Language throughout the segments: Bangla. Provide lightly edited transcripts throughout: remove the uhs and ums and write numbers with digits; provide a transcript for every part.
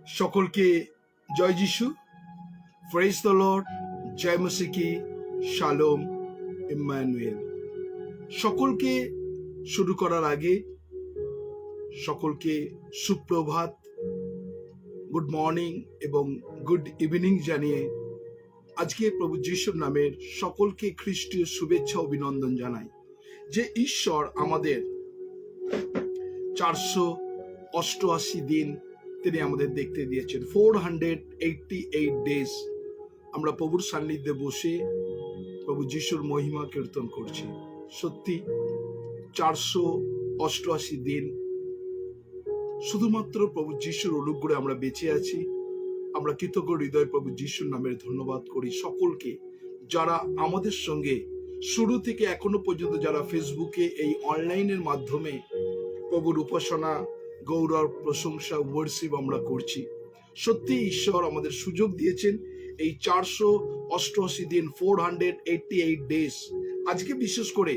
সকলকে জয় যিশু, প্রেজ দ্য লর্ড, জয় মসিকি, শালোম, ইম্মানুয়েল। সকলকে শুরু করার আগে সকলকে সুপ্রভাত, গুড মর্নিং এবং গুড ইভিনিং জানিয়ে আজকে প্রভু যিশুর নামের সকলকে খ্রিস্টীয় শুভেচ্ছা অভিনন্দন জানাই। যে ঈশ্বর আমাদের 488 দিন তিনি আমাদের দেখতে দিয়েছেন, 488 ডেজ আমরা প্রভুর সান্নিধ্যে বসে প্রভু যিশুর মহিমা কীর্তন করছি। সত্যি 488 দিন শুধুমাত্র প্রভু যিশুর অনুগ্রহে আমরা বেঁচে আছি। আমরা কৃতজ্ঞ হৃদয় প্রভু যিশুর নামের ধন্যবাদ করি সকলকে, যারা আমাদের সঙ্গে শুরু থেকে এখনো পর্যন্ত যারা ফেসবুকে এই অনলাইনের মাধ্যমে প্রভুর উপাসনা, গৌরব, প্রশংসা, ওয়ার্শিপ আমরা করছি। সত্যি ঈশ্বর আমাদের সুযোগ দিয়েছেন এই 488 দিন, 488 ডেজ। আজকে বিশেষ করে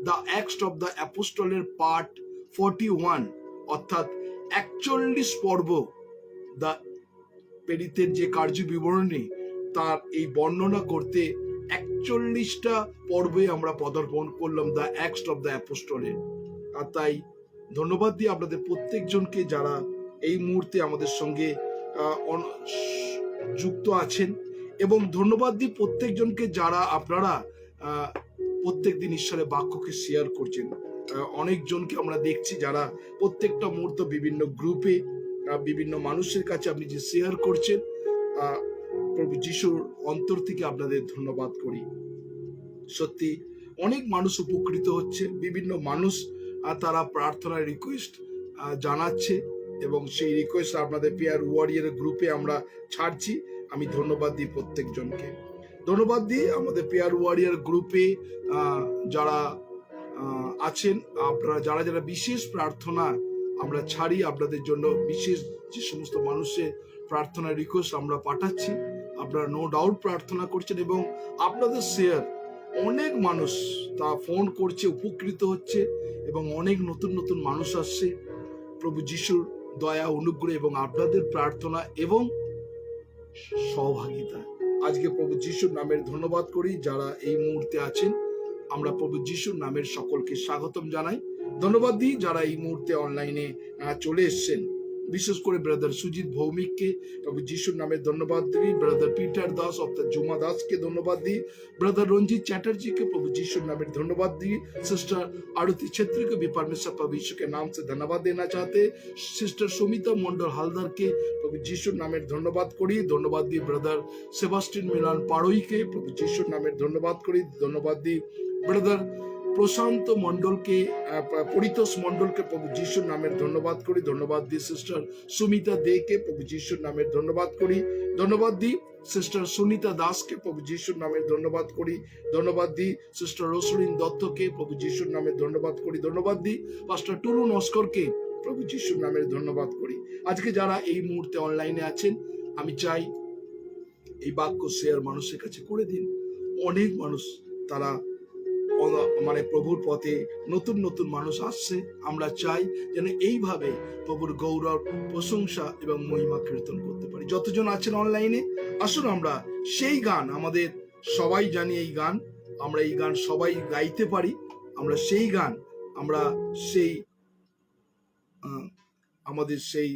দ্য অ্যাক্টস অফ দ্য অ্যাপোস্টলের পার্ট 41 অর্থাৎ 41 পর্ব, দ্য প্রেরিতের যে কার্য বিবরণী তার এই বর্ণনা করতে 41টা পর্বে আমরা পদার্পণ করলাম দ্য অ্যাক্টস অফ দ্য অ্যাপোস্টলের। আর তাই ধন্যবাদ দিয়ে আপনাদের প্রত্যেকজনকে যারা এই মুহূর্তে আমাদের সঙ্গে যুক্ত আছেন, এবং ধন্যবাদ দিই প্রত্যেকজনকে যারা আপনারা প্রত্যেক দিন ঈশ্বরের বাক্যকে শেয়ার করছেন। অনেকজনকে আমরা দেখছি যারা প্রত্যেকটা মুহূর্ত বিভিন্ন গ্রুপে বিভিন্ন মানুষের কাছে আপনি যে শেয়ার করছেন। প্রভু যিশুর অন্তর থেকে আপনাদের ধন্যবাদ করি। সত্যি অনেক মানুষ উপকৃত হচ্ছে, বিভিন্ন মানুষ তারা প্রার্থনার রিকোয়েস্ট জানাচ্ছে এবং সেই রিকোয়েস্ট আপনাদের পেয়ার ওয়ারিয়ার গ্রুপে আমরা ছাড়ছি। আমি ধন্যবাদ দিই প্রত্যেকজনকে, ধন্যবাদ দিই আমাদের পেয়ার ওয়ারিয়ার গ্রুপে যারা আছেন, আপনারা যারা যারা বিশেষ প্রার্থনা আমরা ছাড়ি আপনাদের জন্য, বিশেষ যে সমস্ত মানুষের প্রার্থনার রিকোয়েস্ট আমরা পাঠাচ্ছি, আপনারা নো ডাউট প্রার্থনা করছেন এবং আপনাদের শেয়ার অনেক মানুষ তা ফোন করছে, উপকৃত হচ্ছে এবং অনেক নতুন নতুন মানুষ আসছে প্রভু যিশুর দয়া, অনুগ্রহ এবং আপনাদের প্রার্থনা এবং সহভাগিতা। আজকে প্রভু যিশুর নামের ধন্যবাদ করি যারা এই মুহূর্তে আছেন। আমরা প্রভু যিশুর নামের সকলকে স্বাগতম জানাই, ধন্যবাদ দিই যারা এই মুহূর্তে অনলাইনে চলে এসছেন। বিশেষ করে ব্রাদার সুজিত ভৌমিককে প্রভু যিশুর নামে ধন্যবাদ দিই, ব্রাদার পিটার দাস অর্থাৎ জুমা দাসকে ধন্যবাদ দিই, ব্রাদার রঞ্জিত চ্যাটার্जी प्रभु यीशु नाम में धन्यवाद दी, सिस्टर आरती छेत्री को भी परमेश्वर प्रभु यीशु के नाम से धन्यवाद देना चाहते, सिस्टर सुमिता मंडल हालदार के प्रभु यीशु नाम में धन्यवाद करी, धन्यवाद दी ब्रादार सेबास्टिन मिलान पाड़ोई के प्रभु यीशु नाम में धन्यवाद करी, धन्यवाद दी ब्रादार প্রশান্ত মন্ডলকে, পরিতোষ মন্ডলকে প্রভু যিশুর নামের ধন্যবাদ করি, ধন্যবাদ দিই সিস্টার সুমিতা দেকে প্রভু যিশুর নামের ধন্যবাদ করি, ধন্যবাদ দিই সিস্টার সুনিতা দাসকে প্রভু যিশুর নামের ধন্যবাদ করি, ধন্যবাদ দিই সিস্টার রসলিন দত্তকে প্রভু যিশুর নামের ধন্যবাদ করি, ধন্যবাদ দিই পাস্টার টুলু নস্করকে প্রভু যিশুর নামের ধন্যবাদ করি। আজকে যারা এই মুহূর্তে অনলাইনে আছেন, আমি চাই এই বাক্য শেয়ার মানুষের কাছে করে দিন। অনেক মানুষ তারা মানে প্রভুর পথে নতুন নতুন মানুষ আসছে। আমরা চাই যেন এইভাবে প্রভুর গৌরব, প্রশংসা এবং মহিমা কীর্তন করতে পারি। যতজন আছেন অনলাইনে, আসুন আমরা সেই গান, আমাদের সবাই জানি এই গান, আমরা এই গান সবাই গাইতে পারি, আমরা সেই গান, আমরা সেই আমাদের সেই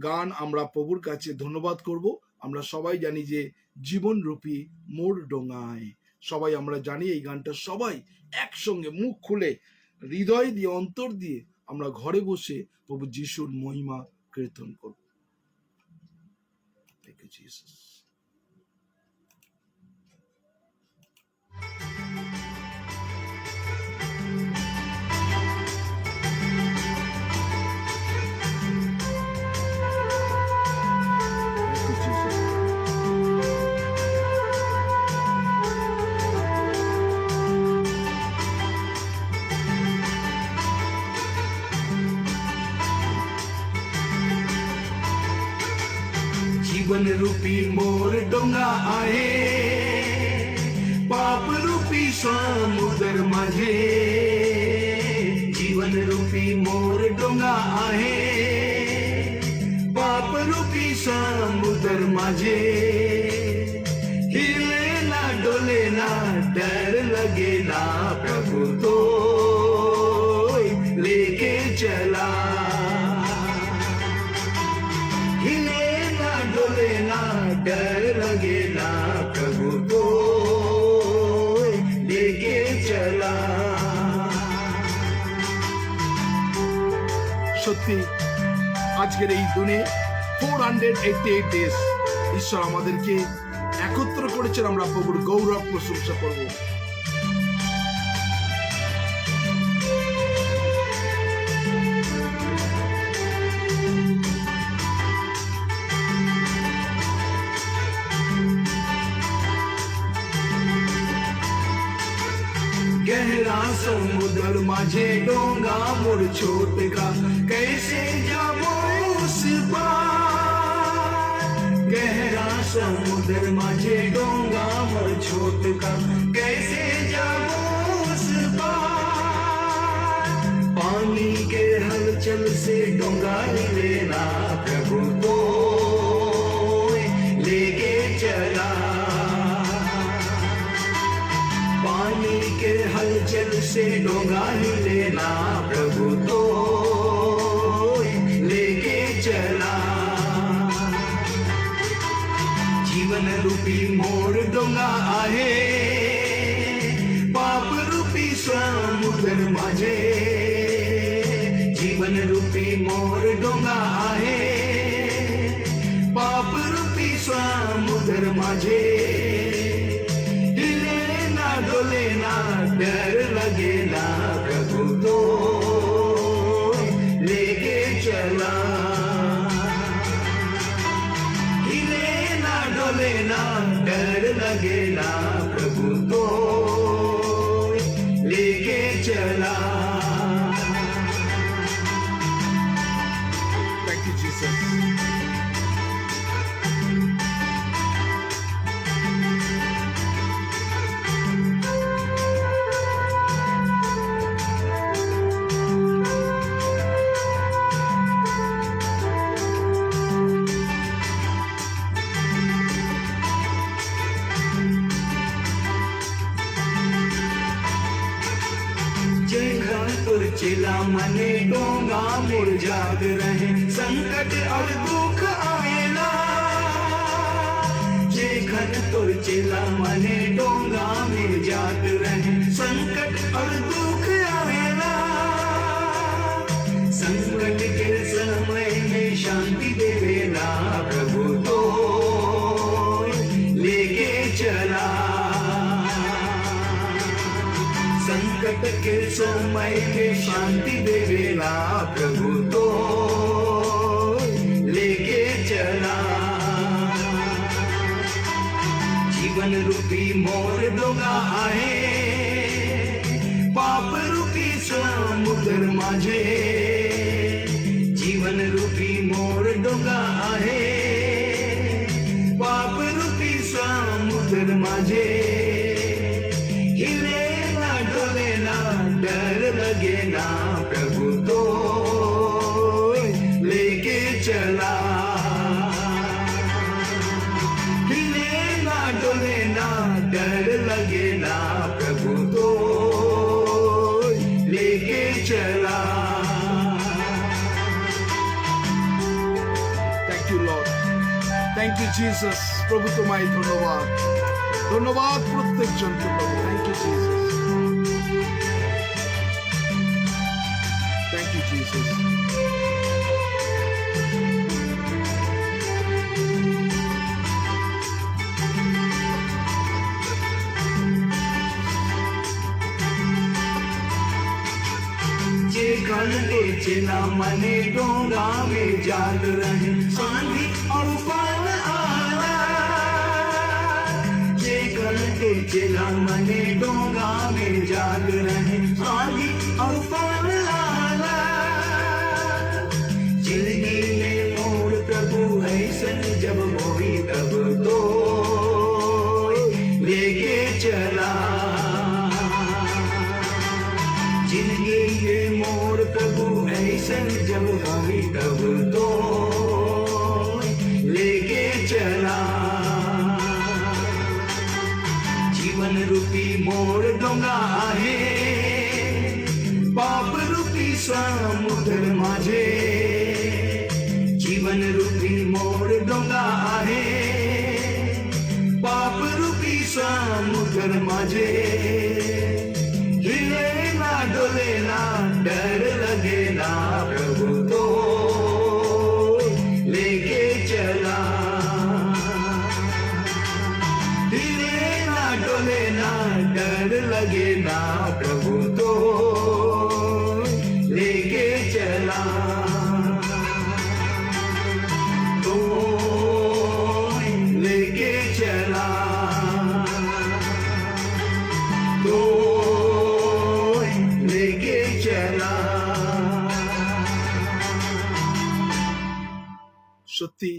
গান আমরা প্রভুর কাছে ধন্যবাদ করব। আমরা সবাই জানি যে জীবনরূপী মোর ডোঙায়, সবাই আমরা জানি এই গানটা সবাই একসঙ্গে মুখ খুলে হৃদয় দিয়ে, অন্তর দিয়ে আমরা ঘরে বসে প্রভু যিশুর মহিমা কীর্তন করব। Thank you Jesus. जीवन रूपी मोर डोंगा आहे, पाप रूपी समुद्र माझे, जीवन रूपी मोर डोंगा आहे, पाप रूपी समुद्र माझे, हिले ना डोले ना डर लगे ना, प्रभु तो लेके चला। हिले ना डोले ना डर लगे ना, प्रभु तो लेके चला। সত্যি আজকের এই দিনে 488 ডেজ ঈশ্বর আমাদেরকে একত্র করেছেন, আমরা প্রভুর গৌরব প্রশংসা করব। गहरा समुद्र माझे डोंगा मोर छोट का, कैसे जाबो उस पार। गहरा समुद्र माझे डोंगा मोर छोट का, कैसे जाबो उस पार। पानी के हलचल से डोंगा लेना, प्रभु तो लेके चला। पानी के हलचल से डोंगा ही लेना, प्रभु तो लेके चला। जीवन रूपी मोर डोंगा आहे, पाप रूपी समुद्र माझे। जीवन रूपी मोर डोंगा आहे, पाप रूपी समुद्र माझे। डोले ना डर लगे ना, प्रभु तो लेके चला। हिले ना डोले ना डर लगे ना, प्रभु तो लेके चला। Thank you, Jesus. चिला मने डोंगा मोर जाग रहे, संकट और दुख आवेला। जे घन तोर चिला मने डोंगा मोर जाग रहे, संकट और दुख आवेला। संकट के समय में शांति देवेला, प्रभु तो लेके चला। संकट के समय में शांति देवेला, प्रभु तो लेके चला। जीवन रूपी मोर डोंगा आहे, पाप रूपी समुद्र माझे। जीवन रूपी मोर डोंगा आहे, पाप रूपी समुद्र माझे। हिले ना डोले ना डर लगे ना, प्रभु तो लेके चला। हिले ना डोले ना डर लगे ना, प्रभु तो लेके चला। Thank you, Lord. Thank you, Jesus. প্রভু তোমায় ধন্যবাদ, ধন্যবাদ প্রত্যেক জনকে প্রভু। Thank you, Jesus. Thank you, Jesus. जे घन चिला मने डोंगा में जाग रहे, आंधी और तूफान आना। जे घन चिला मने डोंगा में जाग रहे, आंधी और तूफान आना। जिंदगी में मोड़ प्रभु ऐसन जब मोही, तब तो लेके चला। जिंदगी के मोड़ प्रभु ऐसन जब होगी, तब तो डोंगा आहे पाप रूपी समुद्र माझे हिले ना डोले ना डर लगे ना प्रभु तो लेके चला हिले ना डोले ना डर लगे ना प्रभु तो लेके चला तो लेके चला तो लेके चला। সত্যি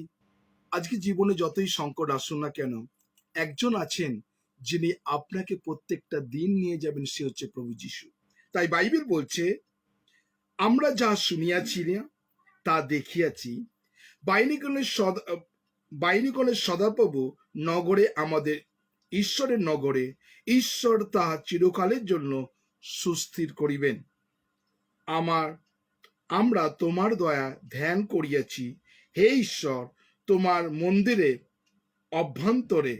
আজকে জীবনে যতই সংকট আসুন না কেন, একজন আছেন যিনি আপনাকে প্রত্যেকটা দিন নিয়ে যাবেন, সে হচ্ছে প্রভু যিশু। তাই বাইবেল বলছে, আমরা যা শুনিয়াছি না তা দেখিয়াছি, বাইনিকলের সদাপ্রভু নগরে, আমাদের ঈশ্বরের নগরে ঈশ্বর তাহা চিরকালের জন্য সুস্থির করিবেন। আমরা তোমার দয়া ধ্যান করিয়াছি, হে ঈশ্বর, তোমার মন্দিরে অভ্যন্তরে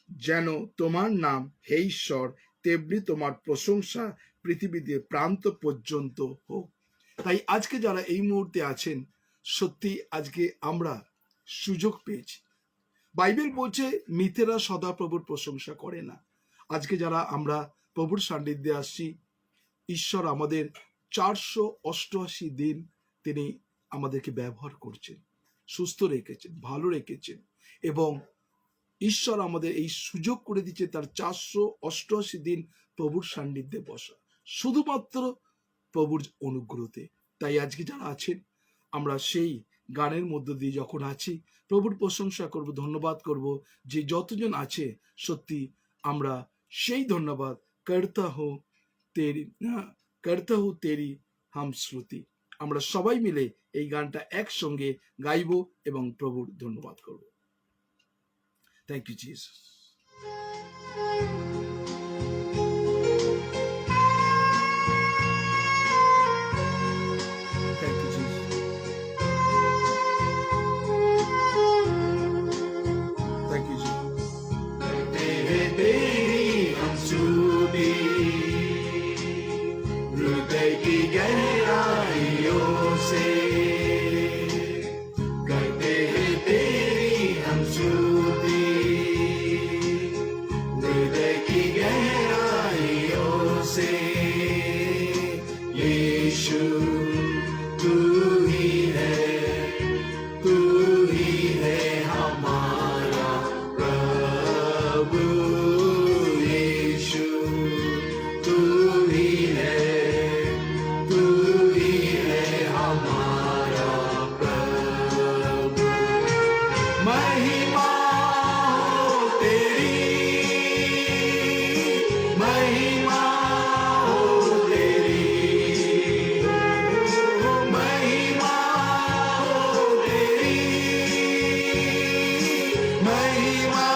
যেন তোমার নাম, হে ঈশ্বর, তেমনি তোমার প্রশংসা পৃথিবীতে প্রান্ত পর্যন্ত হোক। তাই আজকে যারা এই মুহূর্তে আছেন, সত্যি আজকে আমরা সুযোগ পেয়েছি। বাইবেল বলছে মিথেরা সদা প্রভুর প্রশংসা করে না। আজকে যারা আমরা প্রভুর সান্নিধ্যে আসছি, ঈশ্বর আমাদের 488 দিন তিনি আমাদেরকে ব্যবহার করছেন, সুস্থ রেখেছেন, ভালো রেখেছেন, এবং ঈশ্বর আমাদের এই সুযোগ করে দিচ্ছে তার 488 দিন প্রভুর সান্নিধ্যে বসা, শুধুমাত্র প্রভুর অনুগ্রহতে। তাই আজকে যারা আছেন, আমরা সেই গানের মধ্য দিয়ে যখন আছি, প্রভুর প্রশংসা করব, ধন্যবাদ করব। যে যতজন আছে, সত্যি আমরা সেই ধন্যবাদ করতা হো তেরি হাম শ্রুতি। আমরা সবাই মিলে এই গানটা একসঙ্গে গাইব এবং প্রভুর ধন্যবাদ করব। Thank you Jesus. हृदय की गहराइयों से करते हैं तेरी हम स्तुति, हृदय की गहराइयों से यीशु तू ही है हमारा प्रभु, यीशु तू ही है हमारा प्रभु। महिमा हो तेरी, महिमा हो तेरी, महिमा हो तेरी, महिमा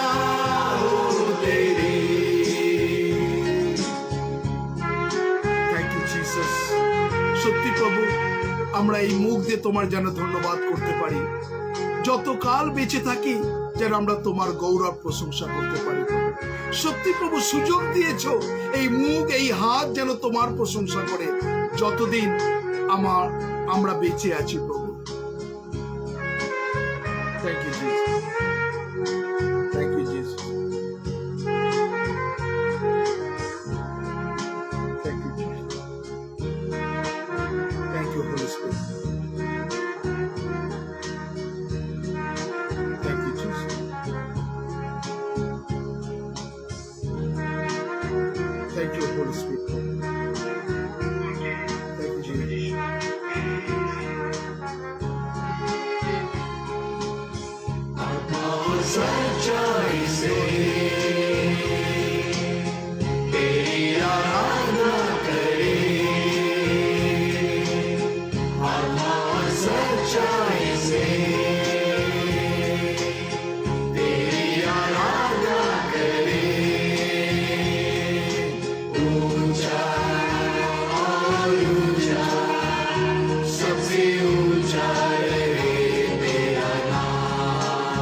हो तेरी। Thank you Jesus. সত্যি প্রভু, আমরা এই মুখ দিয়ে তোমার যেন ধন্যবাদ করতে পারি, যতকাল বেঁচে থাকি যেন আমরা তোমার গৌরব প্রশংসা করতে পারি। সত্যি প্রভু, সুযোগ দিয়েছ এই মুখ, এই হাত যেন তোমার প্রশংসা করে যতদিন আমরা বেঁচে আছি প্রভু। Thank you Jesus, thank you Jesus, thank you Jesus, thank you Holy Spirit, thank you Jesus, thank you Holy Spirit, thank you Jesus। आत्मा और सच्चाई से तेरी आराधना करें, आत्मा और सच्चाई से तेरी आराधना करें, ऊंचा और ऊंचा, सबसे ऊंचा रहे तेरा नाम,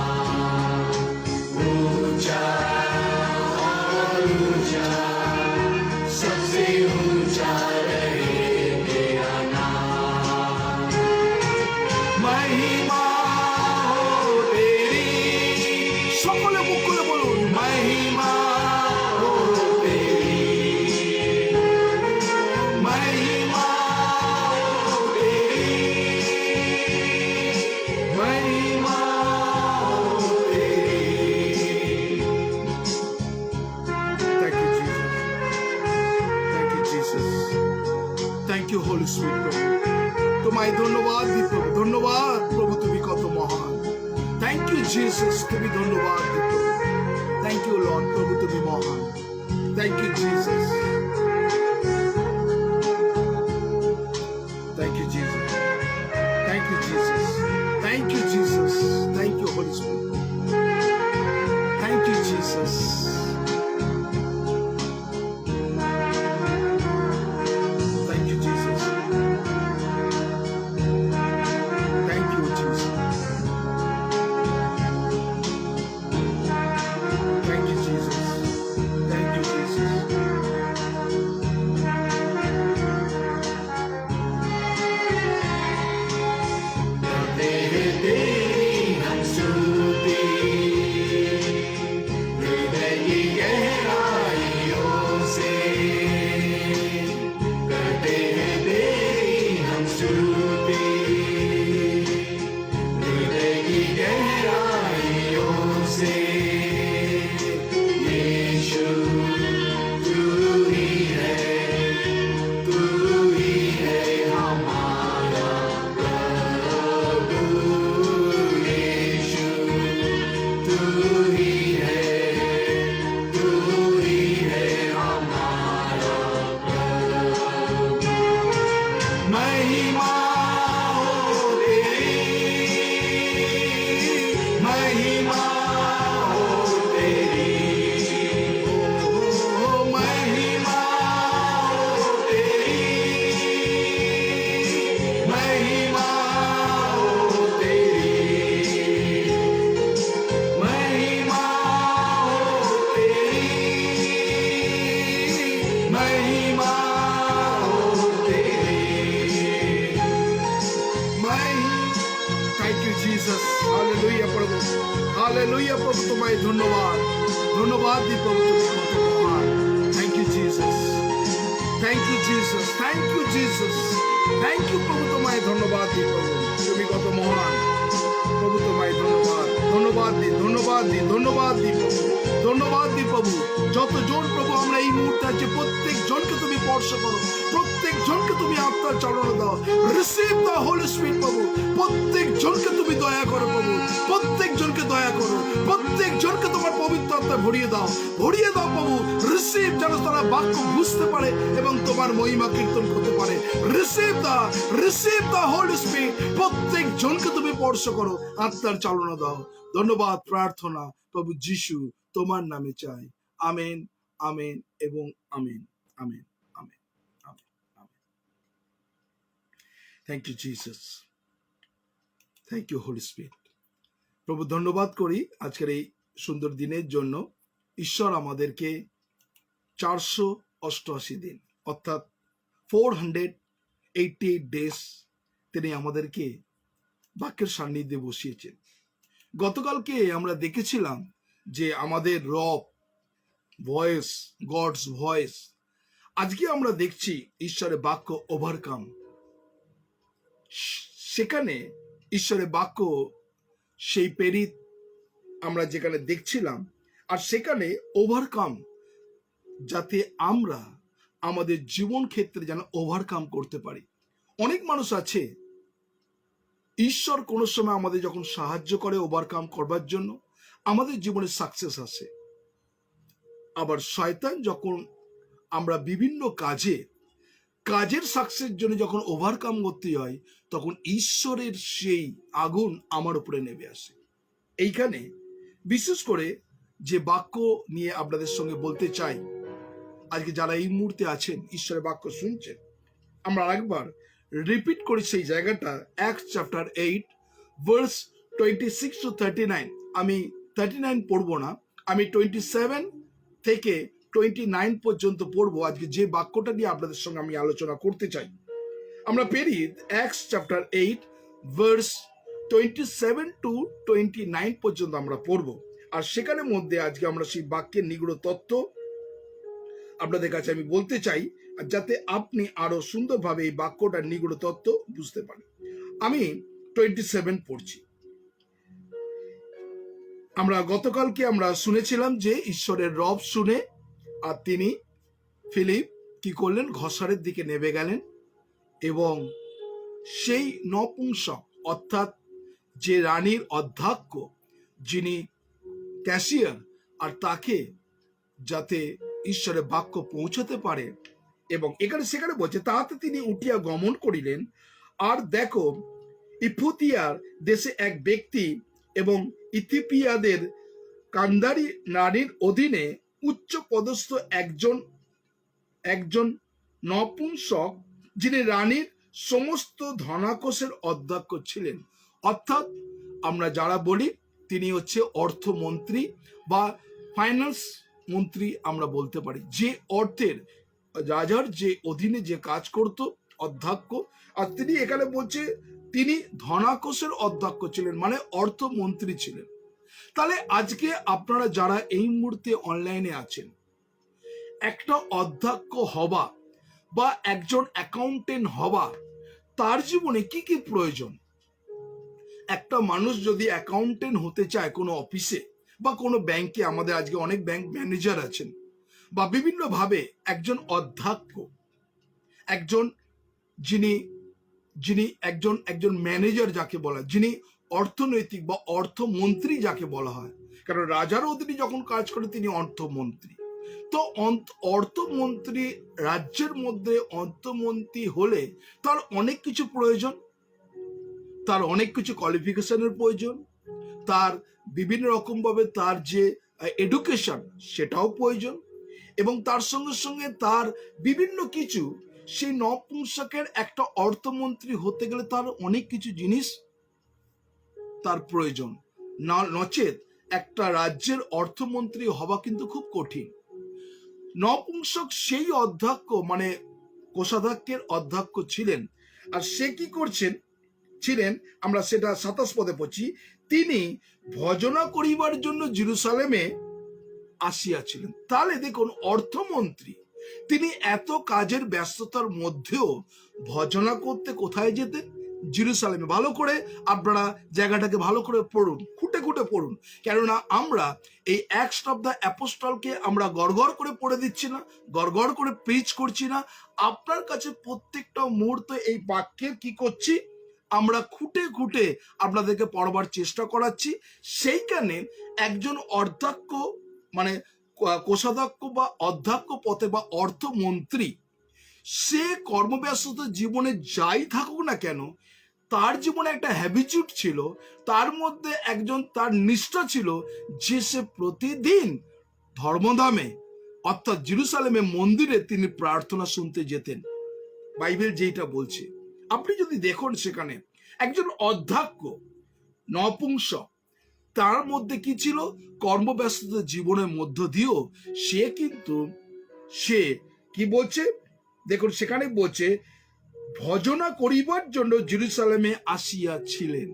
ইউ জিসাস, তুমি ধন্যবাদ। থ্যাংক ইউ লর্ড, প্রভু তুমি মহান। Thank you Jesus, thank you Jesus, thank you Jesus, thank you Jesus, thank you Holy Spirit, thank you Jesus. Thank you, Jesus. Thank you, Jesus. Thank you, Jesus. Thank you, Jesus. तेरी हम स्तुति हृदय की गहराइयों से करते हैं तेरी हम स्तुति हृदय की गहराइयों से। यीशु तू ही है हमारा प्रभु। यीशु तू ही है हमारा प्रभु। महिमा हो तेरी, महिमा हो तेरी, महिमा हो तेरी, महिमा हो तेरी, महिमा हो तेरी, महिमा हो तेरी। Thank you, Jesus. Hallelujah, প্রভু। Hallelujah, প্রভু তোমায় ধন্যবাদ। ধন্যবাদ দিই প্রভু, তুমি কত মহান। Thank you, Jesus. Thank you, Jesus. Thank you, Jesus. Thank you, প্রভু তোমায় ধন্যবাদ দিই প্রভু, তুমি কত মহান। প্রভু তোমায় ধন্যবাদ, ধন্যবাদ দিই, ধন্যবাদ দিই, ধন্যবাদ দিই প্রভু, ধন্যবাদ দিই প্রভু। যতজন প্রভু আমরা এই মুহূর্তে আছে প্রত্যেক জনকে তুমি স্পর্শ করো, প্রত্যেক জনকে তুমি আত্মার চালনা দাও। রিসিভ দ্য হোলি স্পিরিট প্রভু, প্রত্যেক জনকে তুমি দয়া করো প্রভু, প্রত্যেক জনকে দয়া করো, প্রত্যেক জনকে তোমার পবিত্র আত্মা ভরিয়ে দাও, ভরিয়ে দাও প্রভু। রিসিভ, যেন তারা বাক্য বুঝতে পারে এবং তোমার মহিমা কীর্তন করতে পারে। রিসিভ দ্য হোলি স্পিরিট, প্রত্যেক জনকে তুমি স্পর্শ করো, আত্মার চালনা দাও। ধন্যবাদ, প্রার্থনা প্রভু যিশু তোমার নামে চাই। আমেন, আমেন এবং amen, amen, amen, amen, amen. Thank you Jesus, thank you Holy Spirit. প্রভু ধন্যবাদ করি আজকের এই সুন্দর দিনের জন্য। ঈশ্বর আমাদেরকে 488 দিন অর্থাৎ 488 ডেজ তিনি আমাদেরকে বাক্যের সান্নিধ্যে বসিয়েছেন। গতকালকে আমরা দেখেছিলাম যে আমাদের রব ভয়েস, গডস ভয়েস। আজকে আমরা দেখছি ঈশ্বরের বাক্য ওভারকাম। সেখানে ঈশ্বরের বাক্য সেই পেরিত আমরা যেখানে দেখছিলাম, আর সেখানে ওভারকাম, যাতে আমরা আমাদের জীবন ক্ষেত্রে যেন ওভারকাম করতে পারি। অনেক মানুষ আছে, ঈশ্বর কোনো সময় আমাদের যখন সাহায্য করে ওভারকাম করবার জন্য, আমাদের জীবনে সাকসেস আসে। আবার শয়তান যখন আমরা বিভিন্ন কাজের সাকসেস জন্য যখন ওভারকাম করতে হয়, তখন ঈশ্বরের সেই আগুন আমার উপরে নেমে আসে। এইখানে বিশেষ করে যে বাক্য নিয়ে আপনাদের সঙ্গে বলতে চাই, আজকে যারা এই মুহূর্তে আছেন ঈশ্বরের বাক্য শুনছেন, আমরা আরেকবার রিপিট করি সেই জায়গাটা, অ্যাক্টস চ্যাপ্টার 8 ভার্স 26 to 39। আমি 39 পড়বো না, আমি 27 থেকে 29 পর্যন্ত পড়বো। আজকে যে বাক্যটা নিয়ে আপনাদের সঙ্গে আমি আলোচনা করতে চাই, আমরা পেরি অ্যাক্টস চ্যাপ্টার 8 ভার্স 27 to 29 পর্যন্ত আমরা পড়বো। আর সেখানের মধ্যে আজকে আমরা সেই বাক্যের নিগূঢ় তত্ত্ব আপনাদের কাছে আমি বলতে চাই, যাতে আপনি আরো সুন্দরভাবে এই বাক্যটার নিগূঢ় তত্ত্ব বুঝতে পারেন। আমি 27 পড়ছি। আমরা গতকালকে আমরা শুনেছিলাম যে ঈশ্বরের রব শুনে আর তিনি ফিলিপ কি করলেন, ঘষারের দিকে নেমে গেলেন এবং সেই নপুংসক অর্থাৎ যে রানীর অধ্যক্ষ যিনি ক্যাশিয়ার, আর তাকে যাতে ঈশ্বরের বাক্য পৌঁছাতে পারে। এবং এখানে সেখানে বলছে, তাহাতে তিনি উঠিয়া গমন করিলেন, আর দেখো ইথিওপিয়ার দেশে এক ব্যক্তি এবং ইথিওপিয়াদের কান্দারি নারীর অধীনে উচ্চ পদস্থ একজন নপুংসক, যিনি রানীর সমস্ত ধনাকোষের অধ্যক্ষ ছিলেন। অর্থাৎ আমরা যারা বলি তিনি হচ্ছে অর্থমন্ত্রী বা ফাইন্যান্স মন্ত্রী আমরা বলতে পারি, যে অর্থের রাজার যে অধীনে যে কাজ করত অধ্যক্ষ। আর তিনি এখানে বলছে তিনি ধনাকোষের অধ্যক্ষ ছিলেন, মানে অর্থমন্ত্রী ছিলেন। তাহলে আজকে আপনারা যারা এই মুহূর্তে অনলাইনে আছেন, একটা অধ্যক্ষ হবা বা একজন অ্যাকাউন্টেন্ট হবা, তার জীবনে কি কি প্রয়োজন? একটা মানুষ যদি অ্যাকাউন্টেন্ট হতে চায় কোনো অফিসে বা কোনো ব্যাংকে, আমাদের আজকে অনেক ব্যাংক ম্যানেজার আছেন, বা বিভিন্নভাবে একজন অধ্যক্ষ, একজন যিনি যিনি একজন একজন ম্যানেজার যাকে বলা, যিনি অর্থনৈতিক বা অর্থমন্ত্রী যাকে বলা হয়, কারণ রাজার অধীনে যখন কাজ করে তিনি অর্থমন্ত্রী। তো অর্থমন্ত্রী, রাজ্যের মধ্যে অর্থমন্ত্রী হলে তার অনেক কিছু প্রয়োজন, তার অনেক কিছু কোয়ালিফিকেশনের প্রয়োজন, তার বিভিন্ন রকম ভাবে তার যে এডুকেশন সেটাও প্রয়োজন, এবং তার সঙ্গে সঙ্গে তার বিভিন্ন কিছু, সেই নপুংসকের একটা অর্থমন্ত্রী হতে গেলে তার অনেক কিছু জিনিস তার প্রয়োজন। নচেত একটা রাজ্যের অর্থমন্ত্রী হওয়া কিন্তু খুব কঠিন। নপুংসক সেই অধ্যক্ষ, মানে কোষাধ্যক্ষের অধ্যক্ষ ছিলেন। আর সে কি ছিলেন আমরা সেটা 27 পদে পড়ছি, তিনি ভজনা করিবার জন্য জেরুজালেমে আসিয়াছিলেন। তাহলে দেখুন, অর্থমন্ত্রী তিনি এত কাজের ব্যস্ততার মধ্যেও ভজনা করতে কোথায় যেতেন? জেরুজালেমে। ভালো করে আপনারা জায়গাটাকে ভালো করে পড়ুন, খুঁটে খুঁটে পড়ুন, কেননা আমরা এই অ্যাক্টস অফ দ্য অ্যাপোস্টলকে আমরা গড়গড় করে পড়ে দিচ্ছি না, গড়গড় করে প্রিচ করছি না। আপনার কাছে প্রত্যেকটা মুহূর্তে এই বাক্যের কি করছি, আমরা খুঁটে খুঁটে আপনাদেরকে পড়বার চেষ্টা করাচ্ছি। সেইখানে একজন অধ্যক্ষ, মানে কোষাধ্যক্ষ বা অধ্যক্ষ পদে বা অর্থমন্ত্রী, সে কর্মব্যস্ততা জীবনে যাই থাকুক না কেন, তার জীবনে একটা হ্যাবিচুড ছিল, তার মধ্যে তার নিষ্ঠা ছিল যে সে প্রতিদিন ধর্মধামে অর্থাৎ জেরুজালেমে মন্দিরে তিনি প্রার্থনা শুনতে যেতেন। বাইবেল যেটা বলছে, আপনি যদি দেখুন সেখানে একজন অধ্যক্ষ নপুংসক, তার মধ্যে কি ছিল? কর্মব্যস্ততা জীবনের মধ্য দিয়েও সে কি বলছে দেখুন, সেখানে বলছে ভজনা করিবার জন্য জেরুজালেমে আসিয়াছিলেন।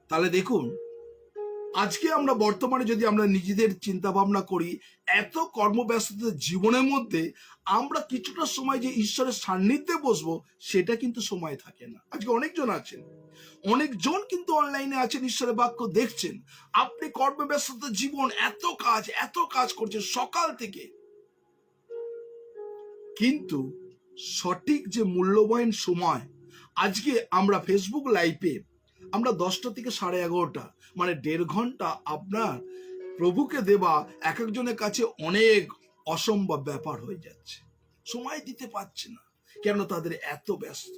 তাহলে দেখুন, আজকে আমরা বর্তমানে যদি আমরা নিজেদের চিন্তা ভাবনা করি, এত কর্মব্যস্ততা জীবনের মধ্যে আমরা কিছুটা সময় যে ঈশ্বরের সান্নিধ্যে বসবো, সেটা কিন্তু সময় থাকে না। আজকে অনেকজন আছেন, অনেকজন কিন্তু অনলাইনে আছেন, ঈশ্বরের বাক্য দেখছেন। আপনি কর্মব্যস্ততা জীবন, এত কাজ করছেন সকাল থেকে, কিন্তু সঠিক যে মূল্যবান সময়, আজকে আমরা ফেসবুক লাইভে আমরা 10টা থেকে 11:30, মানে 1.5 ঘন্টা আপনার প্রভুকে দেওয়া এক একজনের কাছে অনেক অসম্ভব ব্যাপার হয়ে যাচ্ছে, সময় দিতে পারছে না, কেন? তাদের এত ব্যস্ত।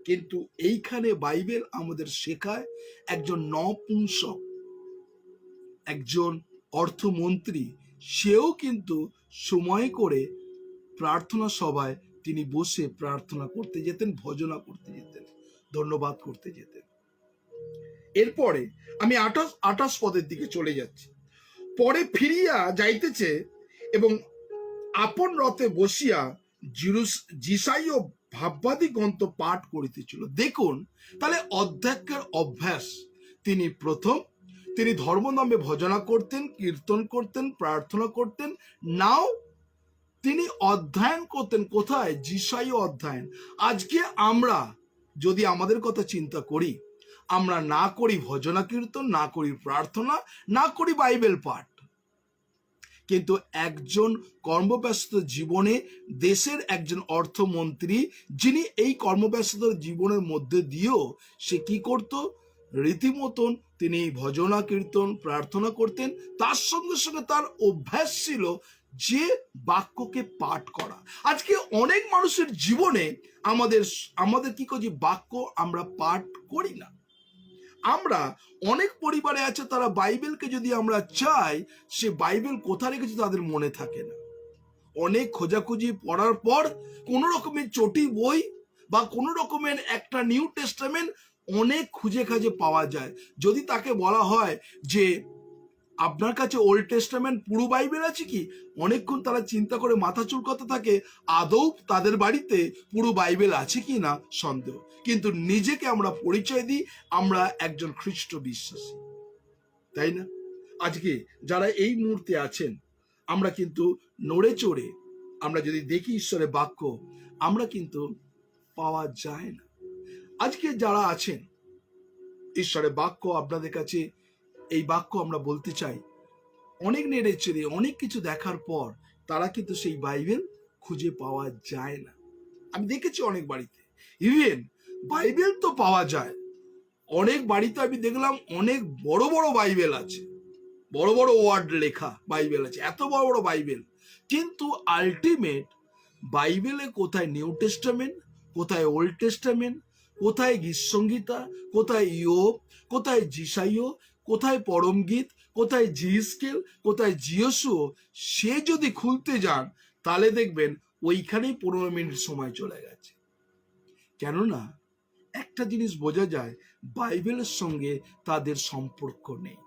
কিন্তু এইখানে বাইবেল আমাদের শেখায়, একজন নপুংসক, একজন অর্থমন্ত্রী, সেও কিন্তু সময় করে প্রার্থনা সভায় তিনি বসে প্রার্থনা করতে যেতেন, ভজনা করতে যেতেন, ধন্যবাদ করতে যেতেন। এরপরে আমি 28 পদের দিকে চলে যাচ্ছি। পরে ফিরিয়া যাইতেছে এবং আপন রথে বসিয়া জিসাই ও ভাববাদী গ্রন্থ পাঠ করিতেছিল। দেখুন, তাহলে অধ্যক্ষের অভ্যাস, তিনি ধর্ম নামে ভজনা করতেন, কীর্তন করতেন, প্রার্থনা করতেন, নাও তিনি অধ্যয়ন করতেন। কোথায়? জিসাই অধ্যয়ন। আজকে আমরা যদি আমাদের কথা চিন্তা করি, আমরা না করি ভজনা কীর্তন, না করি প্রার্থনা, না করি বাইবেল পাঠ, কিন্তু একজন কর্মব্যস্ত জীবনে দেশের একজন অর্থমন্ত্রী, যিনি এই কর্মব্যস্ততার জীবনের মধ্যে দিয়েও সে কি করত? রীতিমতন তিনি ভজনা কীর্তন প্রার্থনা করতেন, তার সঙ্গে সঙ্গে তার অভ্যাস ছিল যে বাক্যকে পাঠ করা। আজকে অনেক মানুষের জীবনে আমাদের আমাদের কি করি, বাক্য আমরা পাঠ করি না। আমরা অনেক পরিবারে আছে, তারা বাইবেলকে যদি আমরা চাই, সে বাইবেল কোথায় রেখেছে তাদের মনে থাকে না। অনেক খোঁজাখুঁজি পড়ার পর কোনো রকমের চটি বই বা কোনো রকমের একটা নিউ টেস্টামেন্ট অনেক খুঁজে খাজে পাওয়া যায়। যদি তাকে বলা হয় যে আপনার কাছে ওল্ড টেস্টামেন্ট পুরো বাইবেল আছে কি, অনেকক্ষণ তারা চিন্তা করে মাথা চুলকাতে থাকে, আদৌ তাদের বাড়িতে পুরো বাইবেল আছে কি না সন্দেহ। কিন্তু নিজেকে আমরা পরিচয় দিই আমরা একজন খ্রিস্ট বিশ্বাসী, তাই না? আজকে যারা এই মুহূর্তে আছেন, আমরা কিন্তু নড়ে চড়ে আমরা যদি দেখি ঈশ্বরের বাক্য, আমরা কিন্তু পাওয়া যায় না। আজকে যারা আছেন, ঈশ্বরের বাক্য আপনাদের কাছে, এই বাক্য আমরা বলতে চাই, অনেক নেড়ে চেড়ে অনেক কিছু দেখার পর তারা কিন্তু সেই বাইবেল খুঁজে পাওয়া যায় না। আমি দেখেছি অনেক বাড়িতে, ইভেন বাইবেল তো পাওয়া যায়, অনেক বাড়িতে আমি দেখলাম অনেক বড় বড় বাইবেল আছে, বড় বড় ওয়ার্ড লেখা বাইবেল আছে, এত বড় বড় বাইবেল, কিন্তু আলটিমেট বাইবেলে কোথায় নিউ টেস্টামেন্ট, কোথায় ওল্ড টেস্টামেন্ট, কোথায় গীতসংগীতা, কোথায় ইয়োব, কোথায় জিসাইও, কোথায় পরমগীত, কোথায় জিস্কেল, কোথায় জিয়সুও, সে যদি খুলতে যান তাহলে দেখবেন ওইখানেই 15 মিনিট সময় চলে গেছে। কেননা একটা জিনিস বোঝা যায়, বাইবেলের সঙ্গে তাদের সম্পর্ক নেই।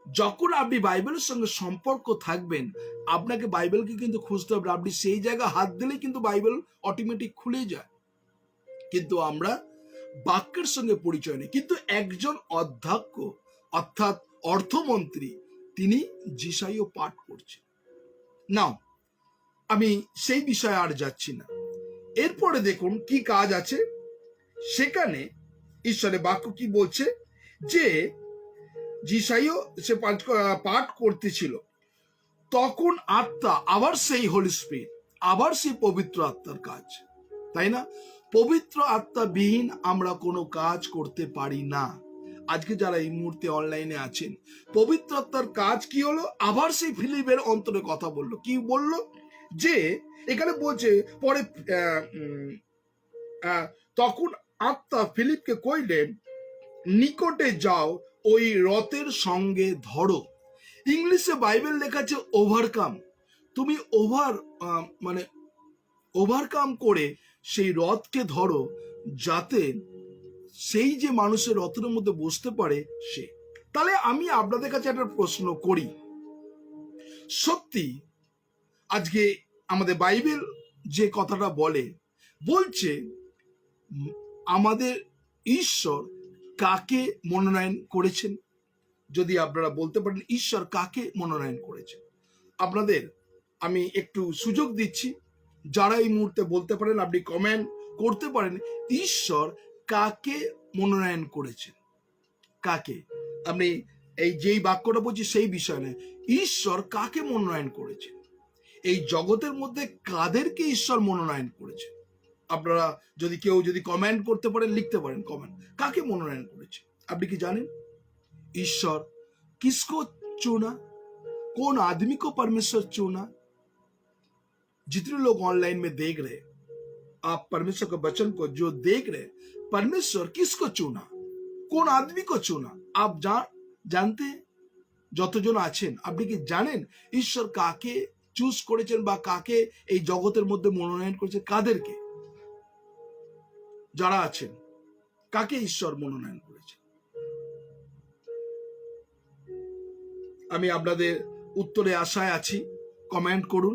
যখন আপনি বাইবেলের সঙ্গে সম্পর্ক থাকবেন, আপনাকে বাইবেলকে কিন্তু খুঁজতে হবে, আপনি সেই জায়গা হাত দিলেই কিন্তু বাইবেল অটোমেটিক খুলে যায়। কিন্তু আমরা বাক্যের সঙ্গে পরিচয় নেই। কিন্তু একজন অধ্যক্ষ অর্থাৎ অর্থমন্ত্রী, তিনি জিসাইও পাঠ করছেন। নাও আমি সেই বিষয়ে আর যাচ্ছি না। এরপরে দেখুন কি কাজ আছে সেখানে। ঈশ্বরের বাক্য কি বলছে, যে জিসাইও সে পাঠ করতেছিল, তখন আত্মা, আবার সেই হোলি স্পিরিট, আবার সেই পবিত্র আত্মার কাজ, তাই না? পবিত্র আত্মা বিহীন আমরা কোনো কাজ করতে পারি না। আজকে যারা এই মুহূর্তে অনলাইনে আছেন, পবিত্র আত্মার কাজ কি হলো? আবার সেই ফিলিপের অন্তরে কথা বললো। কি বললো? যে এখানে বলছে পরে তখন আত্মা ফিলিপকে কইলেন, নিকটে যাও, ওই রথের সঙ্গে ধরো। ইংলিশে বাইবেল লেখা আছে ওভারকাম। তুমি ওভারকাম করে সেই রথকে ধরো, যাতে সেই যে মানুষের রথের মধ্যে বসতে পারে সে। তাহলে আমি আপনাদের কাছে একটা প্রশ্ন করি, সত্যি আজকে আমাদের বাইবেল যে কথাটা বলছে আমাদের ঈশ্বর কাকে মনোনয়ন করেছেন? যদি আপনারা বলতে পারেন ঈশ্বর কাকে মনোনয়ন করেছেন। আপনাদের আমি একটু সুযোগ দিচ্ছি, যারা এই মুহূর্তে বলতে পারেন আপনি কমেন্ট করতে পারেন, ঈশ্বর কাকে মনোনয়ন করেছেন। কাকে? আপনি এই যেই বাক্যটা বলছি সেই বিষয় নয়, ঈশ্বর কাকে মনোনয়ন করেছেন, এই জগতের মধ্যে কাদেরকে ঈশ্বর মনোনয়ন করেছে। আপনারা যদি কমেন্ট করতে পারেন, লিখতে পারেন কমেন্ট, কাকে মনোনয়ন করেছে। আপনি কি জানেন ईश्वर किसको चुना, कौन आदमी को परमेश्वर चुना? जितने लोग ऑनलाइन में देख रहे, आप परमेश्वर के वचन को जो देख रहे, परमेश्वर किसको चुना, कौन आदमी को चुना? आप जानते हैं? যতজন আছেন আপনি কি জানেন ঈশ্বর কাকে চুজ করেছেন বা কাকে এই জগতের মধ্যে মনোনয়ন করেছেন? কাদেরকে? যারা আছেন, কাকে ঈশ্বর মনোনয়ন করেছেন? আমি আপনাদের উত্তরে আশায় আছি। কমেন্ট করুন,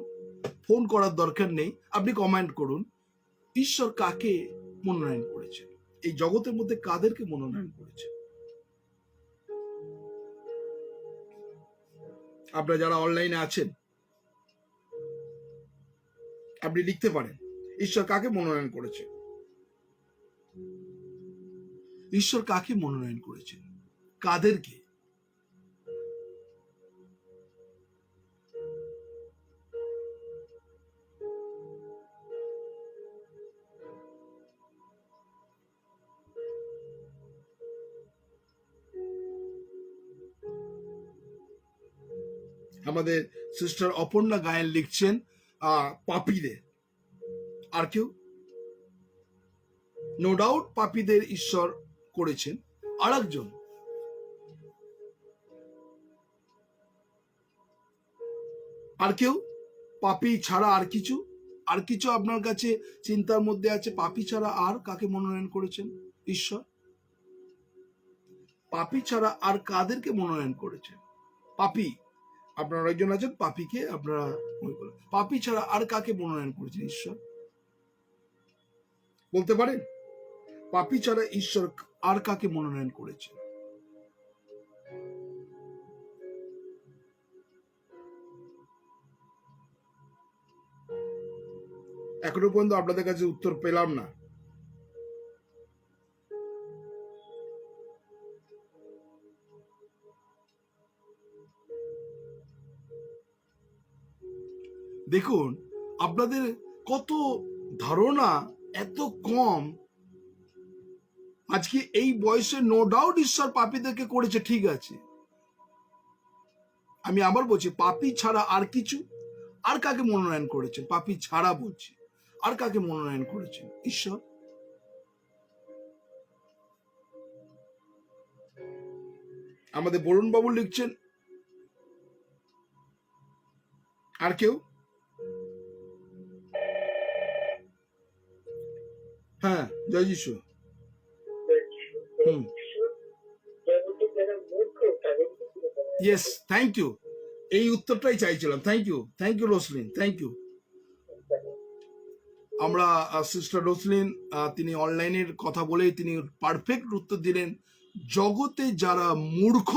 ফোন করার দরকার নেই, আপনি কমেন্ট করুন, ঈশ্বর কাকে মনোনয়ন করেছে, এই জগতের মধ্যে কাদেরকে মনোনয়ন করেছে। আপনারা যারা অনলাইনে আছেন আপনি লিখতে পারেন ঈশ্বর কাকে মনোনয়ন করেছে, ঈশ্বর কাকে মনোনয়ন করেছেন, কাদেরকে। আমাদের সিস্টার অপর্ণা গায়েন লিখছেন পাপীদের। আর কেউ? নো ডাউট পাপীদের ঈশ্বর করেছেন। আর একজন, আর কেউ? পাপী ছাড়া আর কিছু? আর কিছু আপনার কাছে চিন্তার মধ্যে আছে? পাপী ছাড়া আর কাকে মনোনয়ন করেছেন ঈশ্বর? পাপী ছাড়া আর কাদেরকে মনোনয়ন করেছেন? পাপী, আপনারা একজন আছেন পাপীকে আপনারা, পাপী ছাড়া আর কাকে মনোনয়ন করেছেন ঈশ্বর? বলতে পারেন? পাপী ছাড়া ঈশ্বর আর কাকে মনোনয়ন করেছেন? এখনো পর্যন্ত আপনাদের কাছে উত্তর পেলাম না। দেখুন আপনাদের কত ধারণা এত কম। আজকে এই বয়সে নো ডাউট ঈশ্বর পাপীদেরকে করেছে, ঠিক আছে। আমি আবার বলছি, পাপী ছাড়া আর কিছু? আর কাকে মনোনয়ন করেছেন? পাপী ছাড়া বলছি, আর কাকে মনোনয়ন করেছেন ঈশ্বর? আমাদের বরুণ বাবু লিখছেন। আর কেউ? হ্যাঁ, জয় যিশু। Yes, thank you. এই উত্তরটাই চাইছিলাম। Thank you Roslin, thank you. আমরা সিস্টার রোসলিন তিনি অনলাইনের কথা বলেই তিনি পারফেক্ট উত্তর দিলেন। জগতে যারা মূর্খ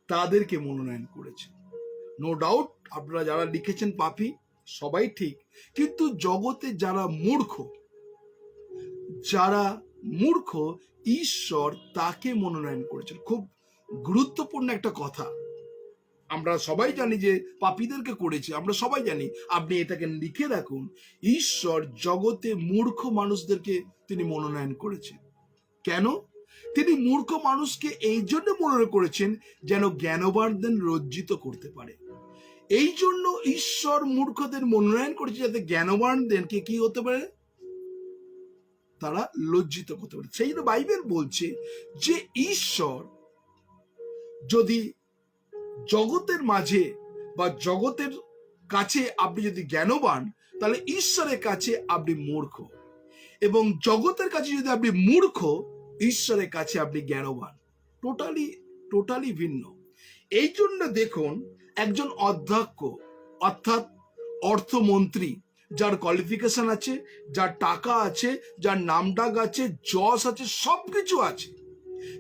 তাদেরকে মনোনয়ন করেছে। নো ডাউট আপনারা যারা লিখেছেন পাপী সবাই ঠিক, কিন্তু জগতে যারা মূর্খ ঈশ্বর তাকে মনোনয়ন করেছেন। খুব গুরুত্বপূর্ণ একটা কথা। আমরা সবাই জানি যে পাপীদেরকে করেছে, আমরা সবাই জানি। আপনি এটাকে লিখে রাখুন, ঈশ্বর জগতে মূর্খ মানুষদেরকে তিনি মনোনয়ন করেছেন। কেন? তিনি মূর্খ মানুষকে এই জন্য মনোনয়ন করেছেন যেন জ্ঞানবানদের লজ্জিত করতে পারে। এই জন্য ঈশ্বর মূর্খদের মনোনয়ন করেছে যাতে জ্ঞানবানদেরকে কি হতে পারে, তারা লজ্জিত করতে পারে। সেই জন্য বাইবেল বলছে যে ঈশ্বর যদি জগতের মাঝে বা জগতের কাছে আপনি যদি জ্ঞানবান, তাহলে ঈশ্বরের কাছে আপনি মূর্খ, এবং জগতের কাছে যদি আপনি মূর্খ, ঈশ্বরের কাছে আপনি জ্ঞানবান। টোটালি ভিন্ন। এই জন্য দেখুন একজন অধ্যক্ষ অর্থাৎ অর্থমন্ত্রী, যার কোয়ালিফিকেশন আছে, যার টাকা আছে, যার নামডাক আছে, যশ আছে, সবকিছু আছে,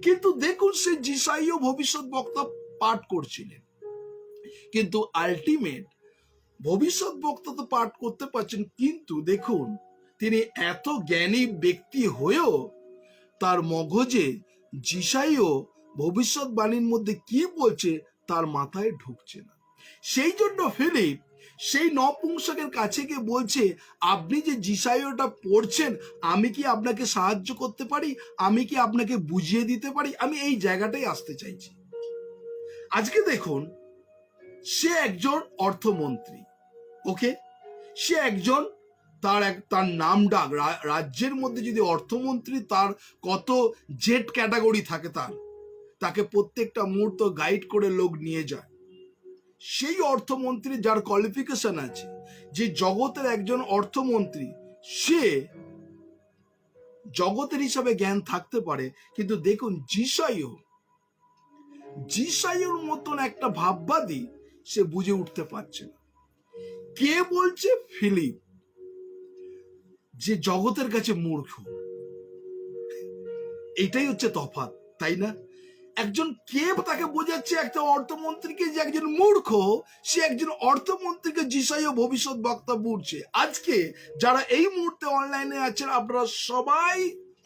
কিন্তু দেখুন সে যিশাইয় ভবিষ্যৎ বক্তা পাঠ করছিলেন, কিন্তু আলটিমেট ভবিষ্যৎ বক্তা তো পাঠ করতে পারছেন, কিন্তু দেখুন তিনি এত জ্ঞানী ব্যক্তি হয়েও তার মগজে যিশাইয় ভবিষ্যৎবাণীর মধ্যে কি বলছে তার মাথায় ঢুকছে না। সেই জন্য ফিলিপ সেই নপুংসকের কাছে গিয়ে বলছে, আপনি যে যিশাইয়টা পড়ছেন, আমি কি আপনাকে সাহায্য করতে পারি? আমি কি আপনাকে বুঝিয়ে দিতে পারি? আমি এই জায়গাটাই আসতে চাইছি। আজকে দেখুন সে একজন অর্থমন্ত্রী, ওকে, সে একজন, তার নাম ডাক রাজ্যের মধ্যে যদি অর্থমন্ত্রী, তার কত জেড ক্যাটাগরি থাকে, তাকে প্রত্যেকটা মুহূর্ত গাইড করে লোক নিয়ে যায়। সেই অর্থমন্ত্রী যার কোয়ালিফিকেশন আছে, যে জগতের একজন অর্থমন্ত্রী, সে জগতের হিসাবে জ্ঞান থাকতে পারে, কিন্তু দেখুন যিশাইয়ের মতন একটা ভাববাদী সে বুঝে উঠতে পারছে না। কে বলছে? ফিলিপ, যে জগতের কাছে মূর্খ। এটাই হচ্ছে তফাৎ, তাই না? একজন কে তাকে বোঝাচ্ছে, একটা অর্থমন্ত্রীকে, যে একজন মূর্খ, সে একজন অর্থমন্ত্রীকে যিশাইয় ভবিষ্যৎ বক্তা বুঝছে। আজকে যারা এই মুহূর্তে অনলাইনে আছেন, আপনারা সবাই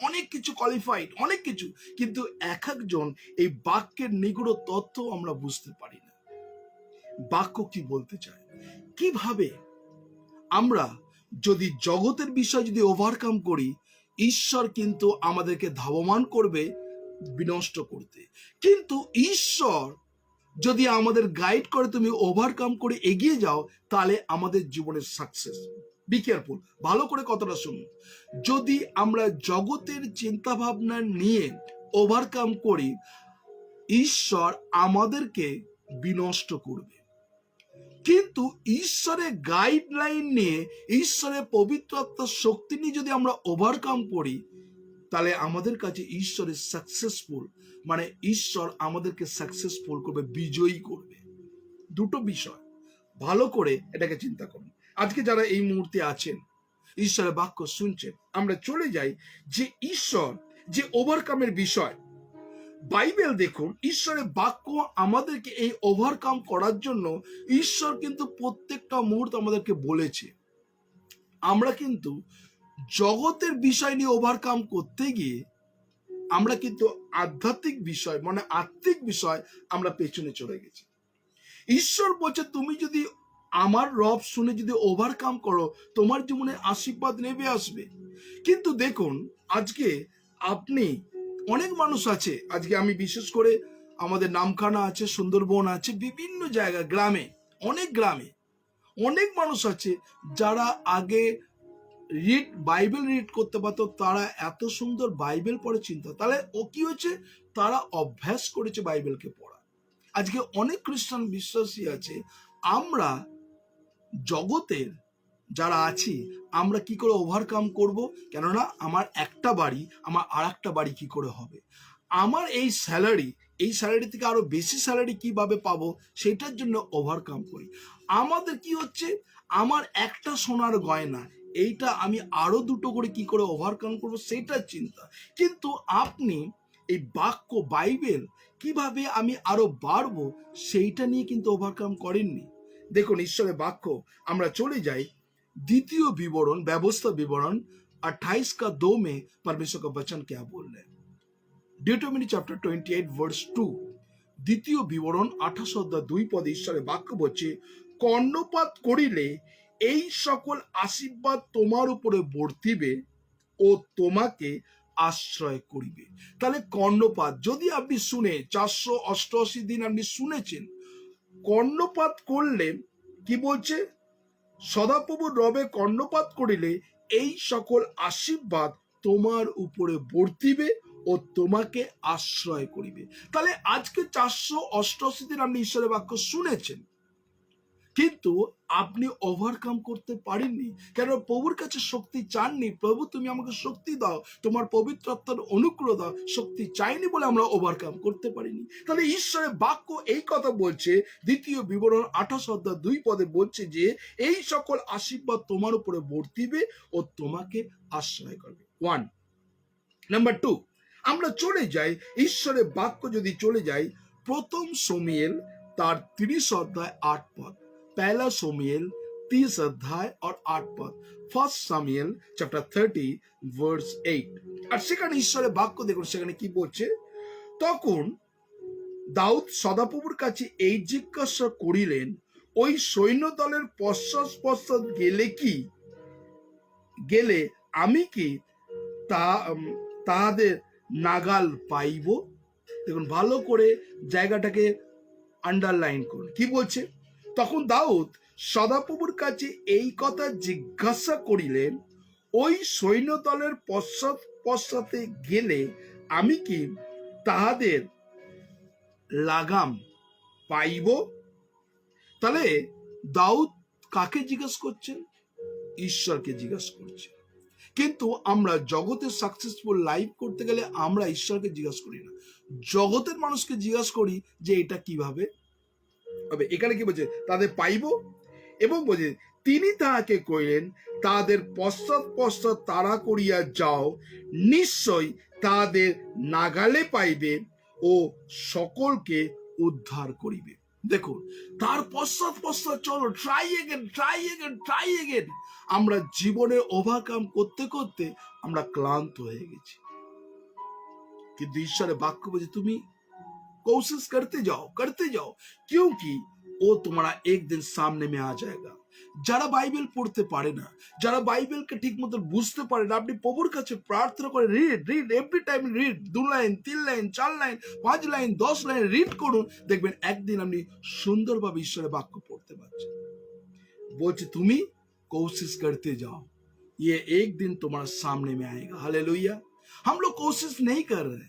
অনেক কিছু কোয়ালিফাইড, অনেক কিছু, কিন্তু এক একজন এই বাক্যের নিগুড় তথ্য আমরা বুঝতে পারি না। বাক্য কি বলতে চায়, কিভাবে আমরা যদি জগতের বিষয় যদি ওভারকাম করি, ঈশ্বর কিন্তু আমাদেরকে ধাবমান করবে বিনষ্ট করতে। কিন্তু ঈশ্বর যদি আমাদের গাইড করে তুমি ওভারকাম করে এগিয়ে যাও, তাহলে আমাদের জীবনের সাকসেস। বি কেয়ারফুল, ভালো করে কথাটা শুনুন। যদি আমরা জগতের চিন্তা ভাবনা নিয়ে ওভারকাম করি, ঈশ্বর আমাদেরকে বিনষ্ট করবে। কিন্তু ঈশ্বরের গাইডলাইন নিয়ে, ঈশ্বরের পবিত্র আত্মার শক্তি নিয়ে যদি আমরা ওভারকাম করি, তাহলে আমাদের কাছে ঈশ্বরের সাকসেসফুল, মানে ঈশ্বর আমাদেরকে সাকসেসফুল করবে, বিজয়ী করবে। দুটো বিষয়, ভালো করে এটাকে চিন্তা করুন। আজকে যারা এই মুহূর্তে আছেন, ঈশ্বরের বাক্য শুনছেন, আমরা চলে যাই যে ঈশ্বর যে ওভারকামের বিষয়, বাইবেল দেখুন, ঈশ্বরের বাক্য আমাদেরকে এই ওভারকাম করার জন্য ঈশ্বর কিন্তু প্রত্যেকটা মুহূর্ত আমাদেরকে বলেছে। আমরা কিন্তু জগতের বিষয় নিয়ে ওভারকাম করতে গিয়ে আমরা কিন্তু আধ্যাত্মিক বিষয়, মানে আত্মিক বিষয় আমরা পেছনে চলে গেছি। ঈশ্বর বলছে তুমি যদি আমার রব শুনে যদি ওভারকাম করো, তোমার জীবনে আশীর্বাদ নেমে আসবে। কিন্তু দেখুন, আজকে আপনি, অনেক মানুষ আছে, আজকে আমি বিশেষ করে আমাদের নামখানা আছে, সুন্দরবন আছে, বিভিন্ন জায়গা, গ্রামে, অনেক মানুষ আছে যারা আগে বাইবেল রিড করতে পারতো, তারা এত সুন্দর বাইবেল পড়ে চিন্তা, তাহলে ও কি হয়েছে, তারা অভ্যাস করেছে বাইবেলকে পড়া। আজকে অনেক খ্রিস্টান বিশ্বাসী আছে, আমরা জগতের যারা আছি, আমরা কি করে ওভারকাম করব? কেননা আমার একটা বাড়ি, আমার আর একটা বাড়ি কি করে হবে, আমার এই স্যালারি থেকে আরো বেশি স্যালারি কিভাবে পাবো, সেটার জন্য ওভারকাম করি। আমাদের কি হচ্ছে, আমার একটা সোনার গয়না, এইটা আমি আরো দুটো করে কি করে ওভারকাম করবো, সেটার চিন্তা। কিন্তু আপনি এই বাক্য, বাইবেল, কিভাবে আমি আরো বাড়বো, সেইটা নিয়ে কিন্তু ওভারকাম করেননি। দেখুন, ঈশ্বরের বাক্য, আমরা চলে যাই द्वितीय विवरण, व्यवस्था विवरण 28 का 2 में परमेश्वर का वचन क्या बोल रहे हैं। डिटोमिनी चैप्टर 28 वर्स 2, দ্বিতীয় বিবরণ 28 অধ্যায় 2 পদে ঈশ্বরের বাক্য বলছে, কর্ণপাত করিলে এই সকল আশীর্বাদ তোমার উপরে বর্তিবে ও তোমাকে আশ্রয় করিবে। তাহলে কর্ণপাত, যদি আপনি শুনে 488 দিন আপনি শুনেছেন, কর্ণপাত করলে কি বলছে, সদাপ্রভুর রবে কর্ণপাত করিলে এই সকল আশীর্বাদ তোমার উপরে বর্তিবে ও তোমাকে আশ্রয় করিবে। তাহলে আজকে 488 দিন আপনি ঈশ্বরের বাক্য শুনেছেন, কিন্তু আপনি ওভারকাম করতে পারেননি। কেন? প্রভুর কাছে শক্তি চাননি। প্রভু তুমি আমাকে শক্তি দাও, তোমার পবিত্র আত্মার অনুগ্রহ দাও, শক্তি চাইনি বলে আমরা ওভারকাম করতে পারিনি। তাহলে ঈশ্বরের বাক্য এই কথা বলছে, দ্বিতীয় বিবরণ 28 অধ্যায় 2 পদে বলছে যে এই সকল আশীর্বাদ তোমার উপরে বর্তিবে ও তোমাকে আশ্রয় করবে। 1 নাম্বার 2, আমরা চলে যাই ঈশ্বরের বাক্য, যদি চলে যাই প্রথম শমূয়েল তার 30 অধ্যায় 8 পদ, पहला शमूएल 30 अध्याय और 8 पद, फर्स्ट शमूएल चैप्टर 30 वर्स 8। আর সেখানে ঈশ্বরের বাক্য দেখুন, সেখানে কি বলছে, তখন দাউদ সদাপ্রভুর কাছে এই জিজ্ঞাসা করিলেন, ওই সৈন্য দলের পশ্চাৎ গেলে আমি কি তাহাদের নাগাল পাইব? দেখুন, ভালো করে জায়গাটাকে আন্ডারলাইন করুন। কি বলছে, তখন দাউদ সদাপ্রভুর কাছে এই কথা জিজ্ঞাসা করিলেন, ওই সৈন্য দলের পশ্চাতে গেলে আমি কি তাহাদের লাগাম পাইব? তাহলে দাউদ কাকে জিজ্ঞাসা করছেন? ঈশ্বরকে জিজ্ঞাসা করছেন। কিন্তু আমরা জগতে সাকসেসফুল লাইফ করতে গেলে আমরা ঈশ্বরকে জিজ্ঞাসা করি না, জগতের মানুষকে জিজ্ঞাসা করি যে এটা কিভাবে হবে। এখানে কি বলছে, তাদের পাইব, এবং বলছে তিনি তাহাকে কইলেন, তাদের পশ্চাৎ তাড়া করিয়া যাও, নিশ্চয় তাদের নাগালে পাইবে ও সকলকে উদ্ধার করিবে। দেখুন, তার পশ্চাৎ চলো, ট্রাই এগেন। আমরা জীবনে ওভারকাম করতে করতে আমরা ক্লান্ত হয়ে গেছি, কিন্তু ঈশ্বরের বাক্য বলছে তুমি कोशिश करते जाओ, क्योंकि वो तुम्हारा एक दिन सामने में आ जाएगा। যারা বাইবেল পড়তে পারে না, যারা বাইবেলকে ঠিক মতো বুঝতে পারে না, আপনি প্রভুর কাছে প্রার্থনা করে read every time, read 2 line 3 line 4 line 5 line 10 line read করুন, দেখবেন একদিন আপনি সুন্দরভাবে ঈশ্বরের বাক্য পড়তে পারছেন। বলছে তুমি कोशिश करते जाओ, ये एक दिन तुम्हारे सामने में आएगा। हालेलुया। हम लोग कोशिश नहीं कर रहे,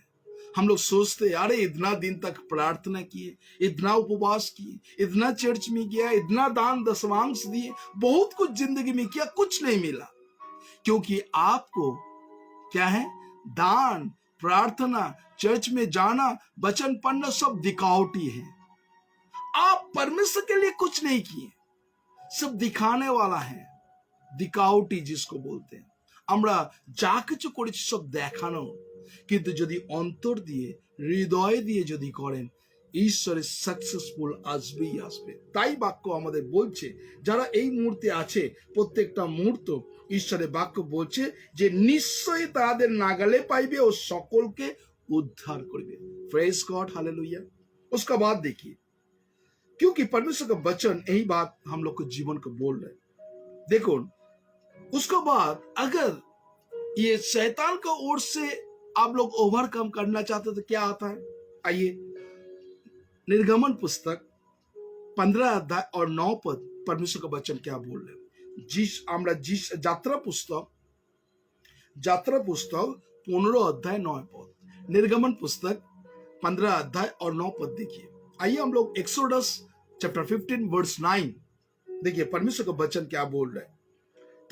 हम लोग सोचते अरे इतना दिन तक प्रार्थना किए, इतना उपवास किए, इतना चर्च में गया, इतना दान दशमांश दिए, बहुत कुछ जिंदगी में किया, कुछ नहीं मिला। क्योंकि आपको क्या है, दान, प्रार्थना, चर्च में जाना, वचन पढ़ना सब दिखावटी है। आप परमेश्वर के लिए कुछ नहीं किए, सब दिखाने वाला है, दिखावटी जिसको बोलते हैं। আমরা যা কিছু করেছি সব দেখানো, কিন্তু যদি অন্তর দিয়ে হৃদয় দিয়ে যদি করেন, ঈশ্বরের সাকসেসফুল আসবেই আসবে। তাই বাক্য আমাদের বলছে যারা এই মুহূর্তে আছে, প্রত্যেকটা মুহূর্ত ঈশ্বরের বাক্য বলছে যে নিশ্চয়ই তাদের নাগালে পাইবে ও সকলকে उद्धार করবে। Praise God, hallelujah. उसका बाद देखिए, क्योंकि परमेश्वर का वचन यही बात हम लोग को जीवन को बोल रहे। देखो उसके बाद अगर ये शैतान का ओर से आप लोग ओवरकम करना चाहते तो क्या आता है, आइए निर्गमन पुस्तक 15 अध्याय और 9 पद परमेश्वर का वचन क्या बोल रहे। যাত্রা পুস্তক 15 अध्याय 9 पद, निर्गमन पुस्तक 15 अध्याय और 9 पद देखिए। आइए हम लोग एक्सोडस चैप्टर 15 वर्स 9 देखिए परमेश्वर का वचन क्या बोल रहे।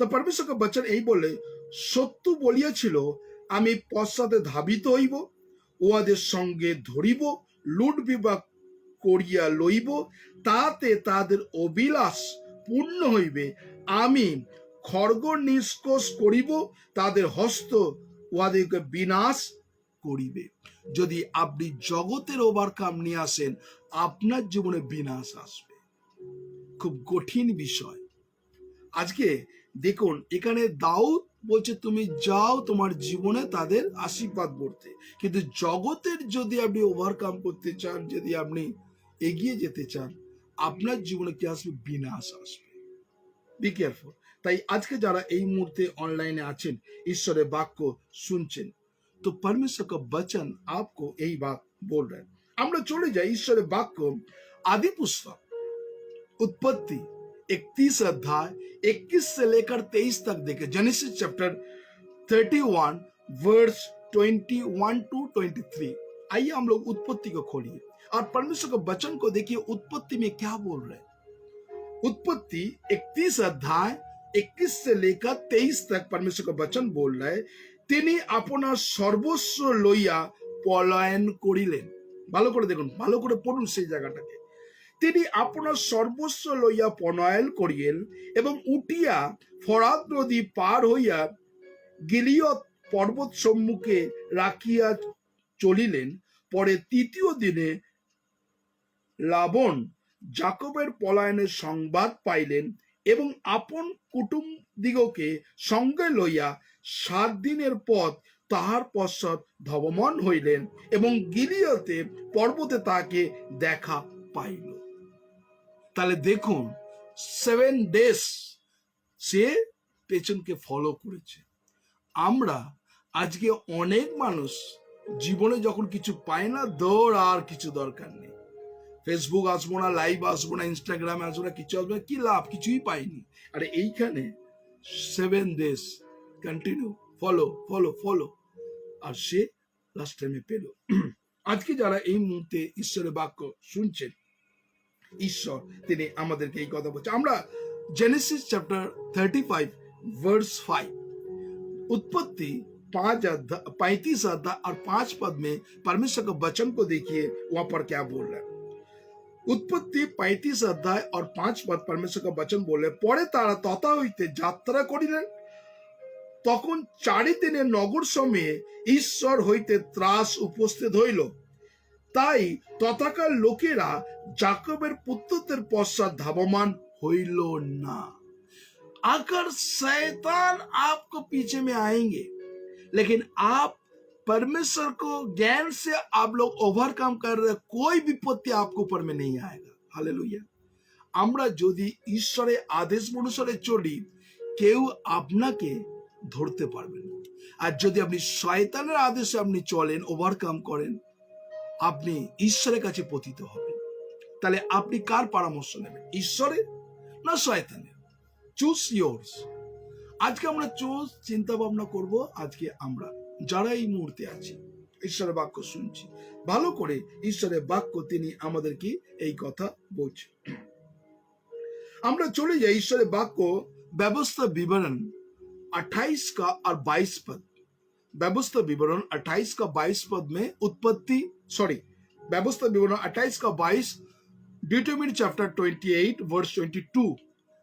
তো परमेश्वर का वचन এই বলে, সত্য বলিয়াছিল আমি পশ্চাতে ধাবিত হইব, উহাদের সঙ্গে ধরিব, লুট বিভাগ করিয়া লইব, তাতে তাদের অভিলাষ পূর্ণ হইবে, আমি খড়গ নিষ্কোষ করিব, তাদের হস্ত উহাদেরকে বিনাশ করিবে। যদি আপনি জগতের ওভারকাম নিয়ে আসেন, আপনার জীবনে বিনাশ আসবে। খুব কঠিন বিষয়। আজকে দেখুন এখানে দাউদ বলছে তুমি যাও তোমার জীবনে তাদের আশীর্বাদ করতে, কিন্তু জগতের যদি আপনি ওভারকাম করতে চান, যদি আপনি এগিয়ে যেতে চান, আপনার জীবনে কি আসবে, বিনাশ আসবে। Be careful. তাই আজকে যারা এই মুহূর্তে অনলাইনে আছেন, ঈশ্বরের বাক্য শুনছেন, তো परमेश्वर का वचन आपको यही बात बोल रहे हैं। আমরা চলে যাই ঈশ্বরের বাক্য आदि पुस्तक उत्पत्ति 31 अध्याय 21 से लेकर 23 तक देखे। Genesis chapter 31 verse 21 to 23। आइए हम लोग उत्पत्ति को खोलिए और परमेश्वर के वचन को देखिए, उत्पत्ति में क्या बोल रहे हैं। उत्पत्ति 31 अध्याय 21 से लेकर 23 तक परमेश्वर का वचन बोल रहा है, তিনি আপনার সর্বস্ব লইয়া পলায়ন করিলেন। ভালো করে দেখুন, ভালো করে পড়ুন সেই জায়গাটাকে। তিনি আপনার সর্বস্ব লইয়া পলায়ন করিলেন এবং উঠিয়া ফরাত নদী পার হইয়া গিলিয়ত পর্বত সম্মুখে রাখিয়া চলিলেন। পরে তৃতীয় দিনে লাবণ যাকবের পলায়নের সংবাদ পাইলেন এবং আপন কুটুমদিগকে সঙ্গে লইয়া 7 দিনের পথ তাহার পশ্চাৎ ধাবমান হইলেন এবং গিলিয়তে পর্বতে তাকে দেখা পাইল। তাহলে দেখুন 7 ডেজ সে পেছনকে ফলো করেছে। আমরা আজকে অনেক মানুষ জীবনে যখন কিছু পায় না, দৌড় আর কিছু দরকার নেই, ফেসবুক আসবো না, লাইভ আসবো না, ইনস্টাগ্রামে আসবো না, কিছু আসবে না, কি লাভ, কিছুই পাইনি। আরে এইখানে 7 days continue follow follow follow, আর সে লাস্ট টাইমে পেল। আজকে যারা এই মুহূর্তে ঈশ্বরের বাক্য শুনছেন, ঈশ্বর তিনি আমাদেরকে এই কথা বলছে। আমরা जेनेसिस चैप्टर 35 वर्स 5, उत्पत्ति 35 अध्याय और 5 पद में परमेश्वर के वचन को देखिए, वहां पर क्या बोल रहा है। उत्पत्ति 35 अध्याय और 5 पद परमेश्वर का वचन बोले, পরে তারা তথা হইতে যাত্রা করিলেন, তখন 4 দিনের নগর সময়ে ঈশ্বর হইতে ত্রাস উপস্থিত হইল, তাই তথাকার লোকেরা যাকবের পুত্রদের পশ্চাৎ ধাবমান হইল না। अगर शैतान आपको पीछे में आएंगे, लेकिन आप परमेश्वर को ज्ञान से आप लोग ओवरकम कर रहे, कोई विपत्ति आपको ऊपर में नहीं आएगा। हालेलुया। আমরা যদি ঈশ্বরের আদেশ অনুসারে চলি, কেউ আপনাকে ধরতে পারবে না। আর যদি আপনি শয়তানের আদেশে আপনি চলেন, ওভারকাম করেন, আপনি ঈশ্বরের কাছে পতিত হবেন। তাহলে আপনি কার পরামর্শ নেবেন, ঈশ্বরের না শয়তানের? Choose yours. আজকে আমরা চিন্তা ভাবনা করব। আজকে আমরা যারা এই মুহূর্তে আছি, ঈশ্বরের বাক্য শুনছি, ভালো করে ঈশ্বরের বাক্য তিনি আমাদেরকে এই কথা বলছে। আমরা চলে যাই ঈশ্বরের বাক্য व्यवस्था विवरण 28 का और 22 पद। व्यवस्था विवरण 28 का 22 पद में व्यवस्था विवरण 28 का 22, डिटरमिनी चैप्टर 28 वर्स 22,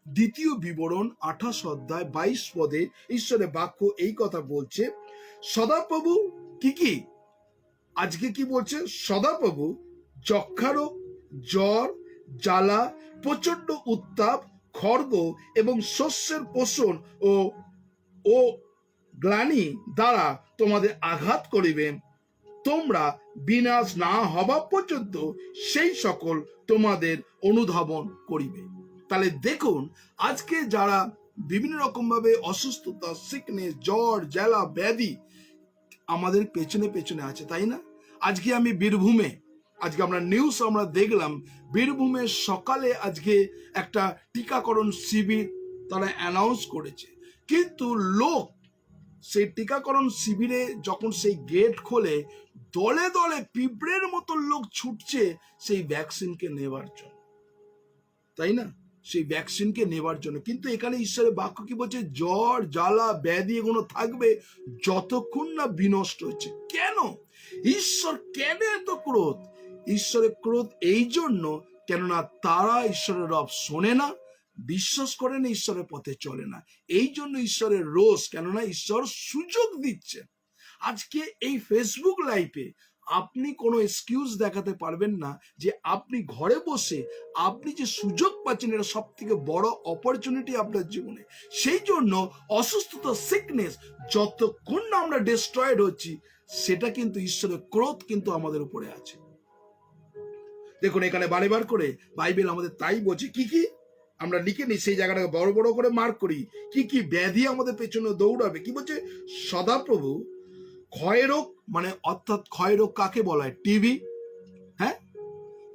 দ্বিতীয় বিবরণ 28 অধ্যায় 22 পদে ঈশ্বরের বাক্য এই কথা বলছে। সদাপ্রভু কি আজকে কি বলছে? সদাপ্রভু যক্ষারোগ, জ্বর, জ্বালা, প্রচন্ড উত্তাপ, খড়গ এবং শস্যের পোষণ ও গ্লানি দ্বারা তোমাদের আঘাত করিবেন, তোমরা বিনাশ না হওয়া পর্যন্ত সেই সকল তোমাদের অনুধাবন করিবে। তাহলে দেখুন, আজকে যারা বিভিন্ন রকম ভাবে অসুস্থতা, সিকনেস, জ্বর, জ্বালা, ব্যাধি আমাদের পেছনে পেছনে আছে, তাই না? আজকে আমি বীরভূমে, আজকে আমরা নিউজ আমরা দেখলাম, বীরভূমে সকালে আজকে একটা টিকাকরণ শিবির তারা অ্যানাউন্স করেছে, কিন্তু লোক সেই টিকাকরণ শিবিরে যখন সেই গেট খোলে, দলে দলে পিঁপড়ের মতো লোক ছুটছে সেই ভ্যাকসিনকে নেবার জন্য, তাই না? সেই ভ্যাকসিনকে নেবার জন্য। কিন্তু এখানে ঈশ্বরের বাক্য কি বলছে? জ্বর, জ্বালা, ব্যাধি এগুলো থাকবে যতক্ষণ না বিনষ্ট হচ্ছে। কেন? ঈশ্বর কেন এত ক্রোধ? ঈশ্বরের ক্রোধ এই জন্য, কেননা তারা ঈশ্বরের রব শোনে না, বিশ্বাস করে না, ঈশ্বরের পথে চলে না। এই জন্য ঈশ্বরের রোষ, কেননা ঈশ্বর সুযোগ দিচ্ছে। আজকে এই ফেসবুক লাইভে আপনি কোনো এক্সকিউজ দেখাতে পারবেন না যে আপনি ঘরে বসে আপনি যে সুযোগ পাচ্ছেন, এটা সব থেকে বড় অপরচুনিটি আপনার জীবনে। সেই জন্য অসুস্থতা, সিকনেস যতক্ষণ না আমরা ডিস্ট্রয়েড হচ্ছি, সেটা কিন্তু ঈশ্বরের ক্রোধ কিন্তু আমাদের উপরে আছে। দেখুন, এখানে বারবার করে বাইবেল আমাদের তাই বলছে। কি আমরা লিখে নিই, সেই জায়গাটাকে বড় বড় করে মার্ক করি। কি ব্যাধি আমাদের পেছনে দৌড়াবে। কি বলছে? সদাপ্রভু ক্ষয়রোগ, মানে অর্থাৎ ক্ষয়রোগ কাকে বলা হয়? টিবি, হ্যাঁ,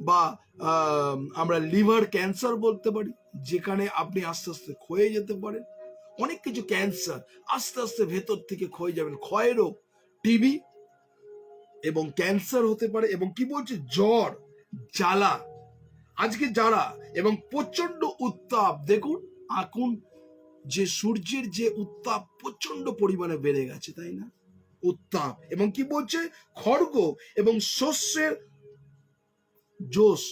বা আমরা লিভার ক্যান্সার বলতে পারি, যেখানে আপনি আস্তে আস্তে ক্ষয়ে যেতে পারেন। অনেক কিছু ক্যান্সার আস্তে আস্তে ভেতর থেকে ক্ষয়ে যাবেন। ক্ষয়রোগ, টিবি এবং ক্যান্সার হতে পারে। এবং কি বলছে? জ্বর, জ্বালা আজকে যারা, এবং প্রচন্ড উত্তাপ। দেখুন, এখন যে সূর্যের যে উত্তাপ প্রচন্ড পরিমাণে বেড়ে গেছে, তাই না? উত্তাপ। এবং কি বলছে? খড়গ এবং শস্যের জোশ।